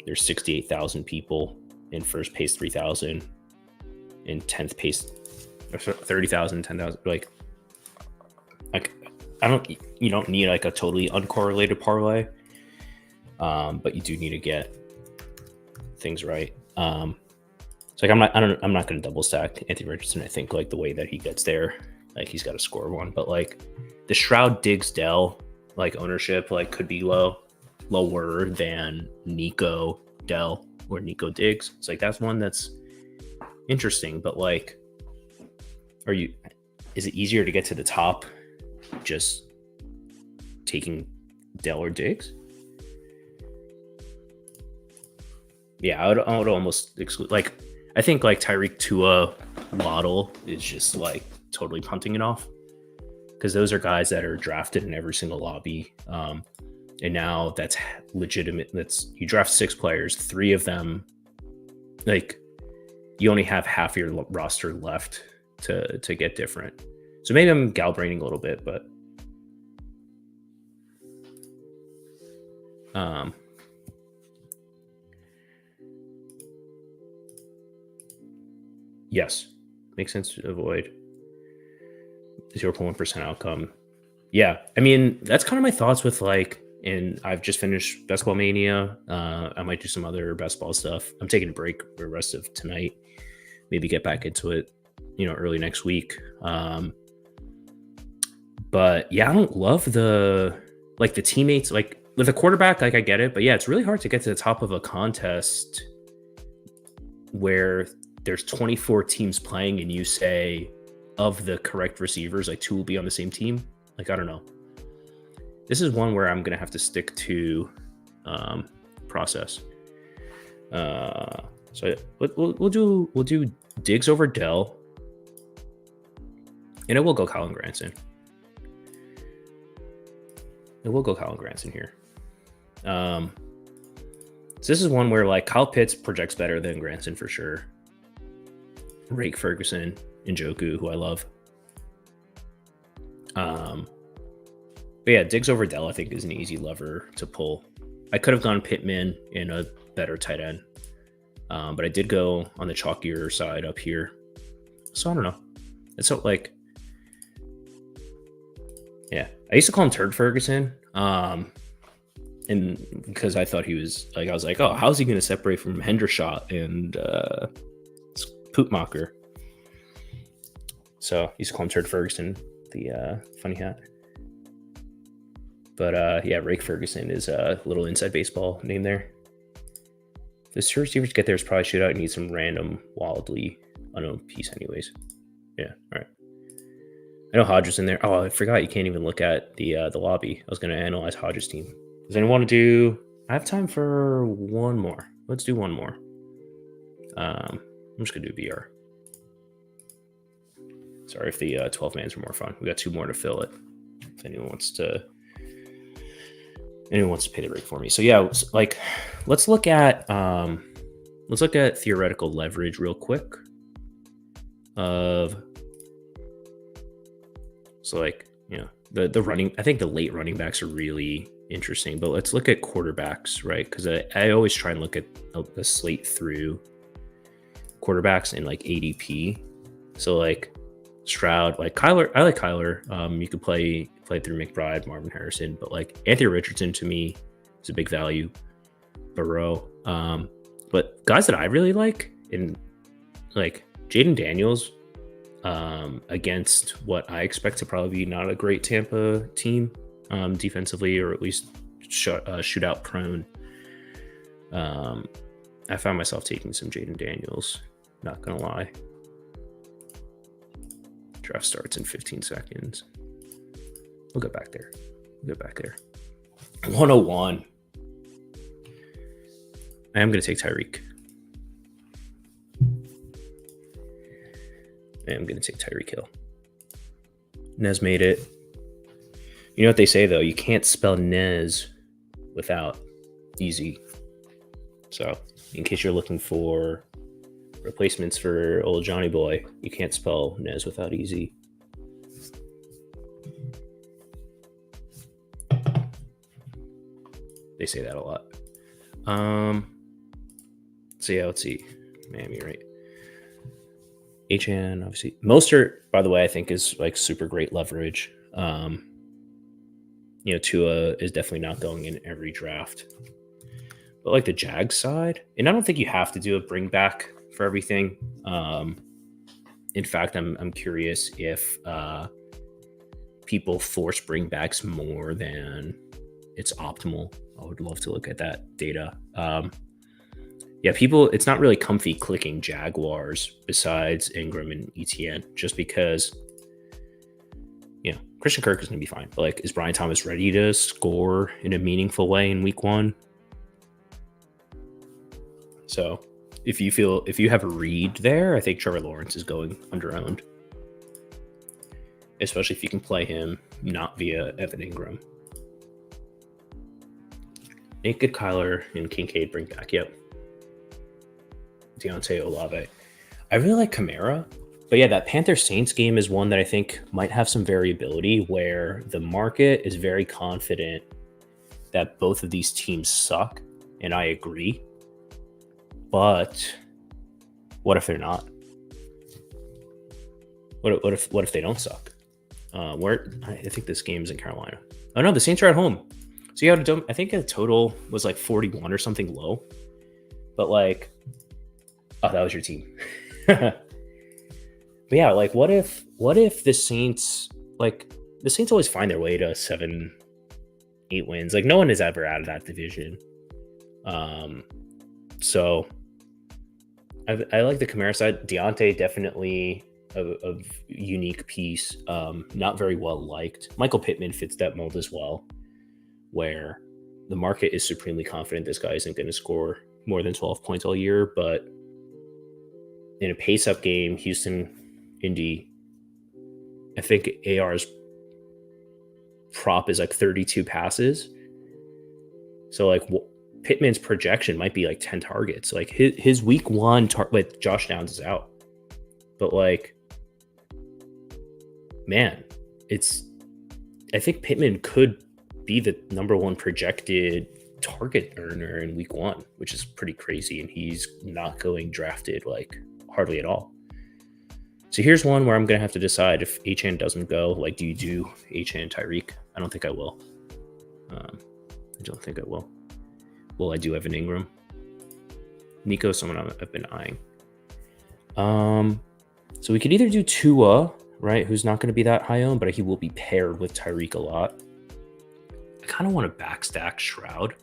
there's 68,000 people in first pace 3,000, in 10th pace 30,000, 10,000. Like you don't need like a totally uncorrelated parlay, but you do need to get things right. So like I'm not going to double stack Anthony Richardson. I think like the way that he gets there, like he's got to score one. But like the Stroud, Diggs, Dell like ownership like could be lower than Nico Dell or Nico Diggs. It's like that's one that's interesting. But like, is it easier to get to the top just taking Dell or Diggs? Yeah, I would almost exclude, like, I think like Tyreek, Tua, Waddle is just like totally punting it off, because those are guys that are drafted in every single lobby. And now that's legitimate. You draft 6 players, 3 of them, like, you only have half your roster left to get different. So maybe I'm galbraining a little bit, but yes, makes sense to avoid 0.1% outcome. Yeah, I mean, that's kind of my thoughts with like, and I've just finished Basketball Mania. I might do some other basketball stuff. I'm taking a break for the rest of tonight. Maybe get back into it, early next week. But yeah, I don't love the teammates. Like with a quarterback, like I get it, but yeah, it's really hard to get to the top of a contest where there's 24 teams playing and you say of the correct receivers, like 2 will be on the same team. Like, I don't know. This is one where I'm going to have to stick to process. So we'll do Diggs over Dell, and it will go Colin Granson. Here. So this is one where like Kyle Pitts projects better than Granson for sure. Rake Ferguson, Njoku, who I love. But yeah, Diggs over Dell I think is an easy lever to pull. I could have gone Pittman in a better tight end, but I did go on the chalkier side up here. So I don't know. It's so like, yeah, I used to call him Turd Ferguson, and because I thought he was like, I was like, oh, how's he going to separate from Hendershot and Pootmacher? So I used to call him Turd Ferguson, the funny hat. But yeah, Rake Ferguson is a little inside baseball name there. The search receivers get there is probably shootout. You need some random, wildly unknown piece, anyways. Yeah, all right. I know Hodges in there. Oh, I forgot you can't even look at the lobby. I was going to analyze Hodges' team. Does anyone want to do? I have time for one more. Let's do one more. I'm just going to do VR. Sorry if the 12 mans were more fun. We got 2 more to fill it. If anyone wants to pay the rate for me. So yeah, like let's look at theoretical leverage real quick. So like, the running, I think the late running backs are really interesting, but let's look at quarterbacks, right? Because I always try and look at the slate through quarterbacks in like ADP. So like Stroud, like Kyler, I like Kyler. You could play through McBride, Marvin Harrison, but like Anthony Richardson to me is a big value. Burrow, but guys that I really like, in like Jaden Daniels, against what I expect to probably be not a great Tampa team, defensively, or at least shootout prone. I found myself taking some Jaden Daniels, not gonna lie. Draft starts in 15 seconds. We'll get back there. 101. I am gonna take Tyreek. Hill. Nez made it. You know what they say though? You can't spell Nez without easy. So, in case you're looking for replacements for old Johnny Boy, you can't spell Nez without easy. They say that a lot. So yeah, let's see. Miami, right? HN, obviously. Mostert, by the way, I think is like super great leverage. Tua is definitely not going in every draft. But like the Jag side, and I don't think you have to do a bring back for everything. In fact, I'm curious if people force bringbacks more than it's optimal. I would love to look at that data. People, it's not really comfy clicking Jaguars besides Ingram and ETN, just because, Christian Kirk is going to be fine. But like, is Brian Thomas ready to score in a meaningful way in week 1? So if you have a read there, I think Trevor Lawrence is going under-owned, especially if you can play him not via Evan Ingram. Naked Kyler and Kincaid bring back. Yep. Deontay Olave. I really like Kamara. But yeah, that Panther-Saints game is one that I think might have some variability where the market is very confident that both of these teams suck. And I agree. But what if they're not? What if they don't suck? I think this game's in Carolina. Oh no, the Saints are at home. So you had I think the total was like 41 or something low. But like, oh, that was your team. But yeah, like what if the Saints, like the Saints always find their way to 7-8 wins. Like no one is ever out of that division. So I like the Kamara side. Deontay definitely a unique piece. Not very well liked. Michael Pittman fits that mold as well, where the market is supremely confident this guy isn't going to score more than 12 points all year, but in a pace-up game, Houston, Indy, I think AR's prop is like 32 passes. So like Pittman's projection might be like 10 targets. Like his week 1 like Josh Downs is out. But like, man, I think Pittman could be the number 1 projected target earner in week 1, which is pretty crazy. And he's not going drafted like hardly at all. So here's one where I'm going to have to decide if HN doesn't go. Like, do you do HN Tyreek? I don't think I will. Will I do Evan Ingram? Nico, someone I've been eyeing. So we could either do Tua, right, who's not going to be that high owned, but he will be paired with Tyreek a lot. I kind of want to backstack Shroud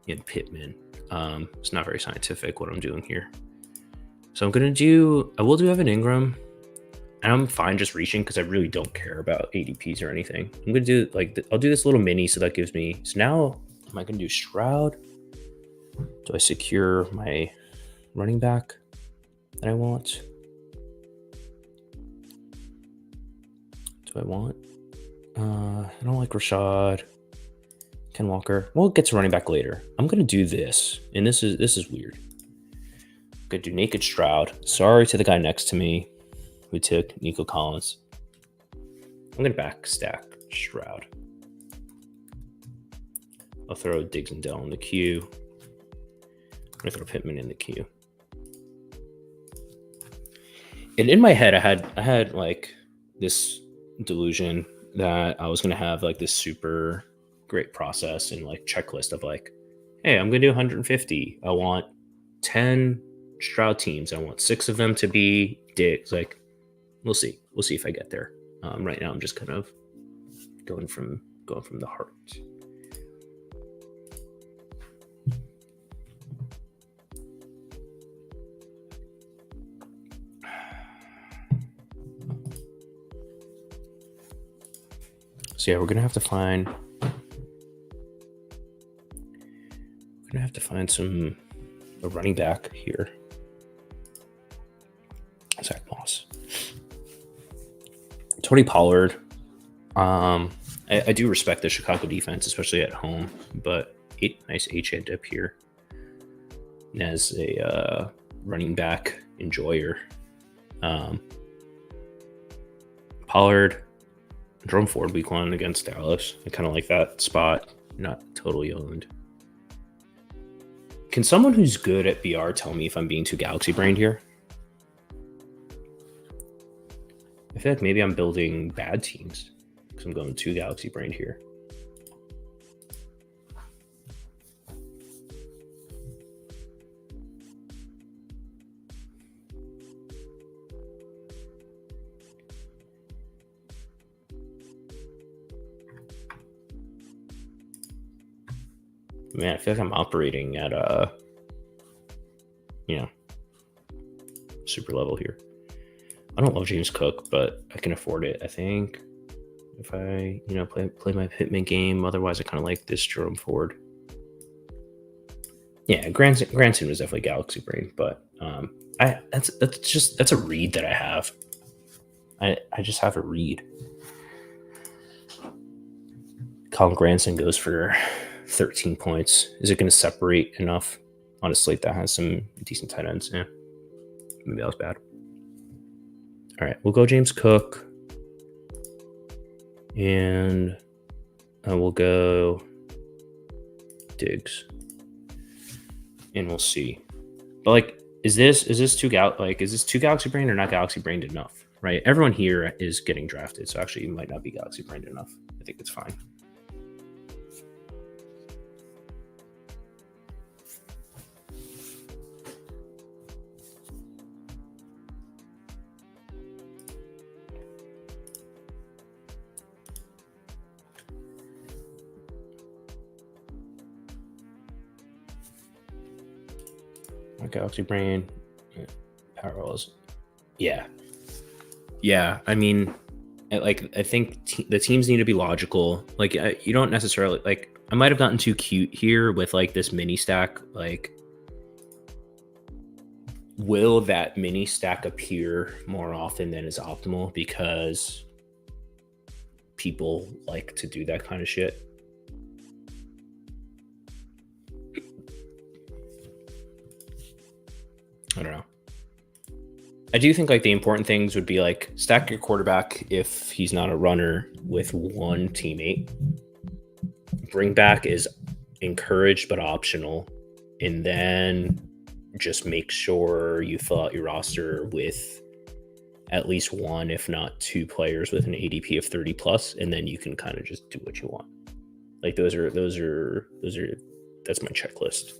and Pittman. It's not very scientific what I'm doing here. So I will do Evan Ingram. And I'm fine just reaching because I really don't care about ADPs or anything. I'm going to do I'll do this little mini. So that gives me, so now am I going to do Shroud? Do I secure my running back that I want? Do I want? I don't like Rashad. Ken Walker. We'll get to running back later. I'm going to do this. And this is weird. I'm going to do Naked Shroud. Sorry to the guy next to me who took Nico Collins. I'm going to backstack Shroud. I'll throw Diggs and Dell in the queue. I'm going to throw Pittman in the queue. And in my head, I had like this delusion that I was going to have like this super great process and like checklist of like, hey, I'm going to do 150. I want 10 Stroud teams. I want 6 of them to be Diggs. Like, we'll see. We'll see if I get there. Right now, I'm just kind of going from the heart. So yeah, we're gonna have to find a running back here. Zach Moss. Tony Pollard. I do respect the Chicago defense, especially at home, but nice H-head dip here. And as a running back enjoyer. Pollard, Jerome Ford week 1 against Dallas. I kind of like that spot. Not totally owned. Can someone who's good at BR tell me if I'm being too galaxy brained here? I feel like maybe I'm building bad teams because I'm going too galaxy brained here. Man, I feel like I'm operating at super level here. I don't love James Cook, but I can afford it, I think. If I, play my Pittman game. Otherwise, I kind of like this Jerome Ford. Yeah, Granson was definitely galaxy brain, but that's a read that I have. I just have a read. Colin Granson goes for 13 points. Is it going to separate enough on a slate that has some decent tight ends? Yeah, maybe that was bad. All right, we'll go James Cook, and we'll go Diggs, and we'll see. But is this too galaxy brained or not galaxy brained enough? Right, everyone here is getting drafted, so actually you might not be galaxy brained enough. I think it's fine. Galaxy brain parallels. Yeah. I mean, I think the teams need to be logical. You don't necessarily I might have gotten too cute here with this mini stack. Will that mini stack appear more often than is optimal because people like to do that kind of shit? I don't know. I do think the important things would be stack your quarterback if he's not a runner with one teammate. Bring back is encouraged but optional, and then just make sure you fill out your roster with at least one, if not two players with an ADP of 30 plus, and then you can kind of just do what you want. That's my checklist.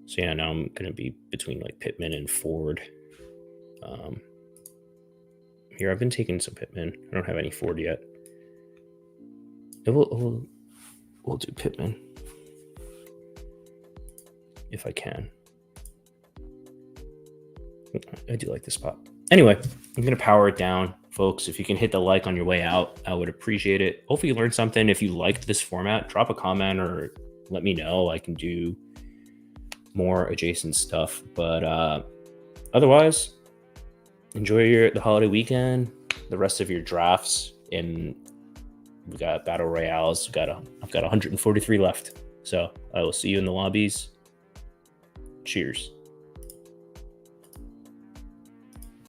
So yeah, now I'm going to be between Pittman and Ford. Here, I've been taking some Pittman. I don't have any Ford yet. We'll do Pittman if I can. I do like this spot. Anyway, I'm going to power it down, folks. If you can hit the like on your way out, I would appreciate it. Hopefully you learned something. If you liked this format, drop a comment or let me know. I can do more adjacent stuff, but otherwise, enjoy the holiday weekend, the rest of your drafts, and we got battle royales. I've got 143 left, so I will see you in the lobbies. Cheers.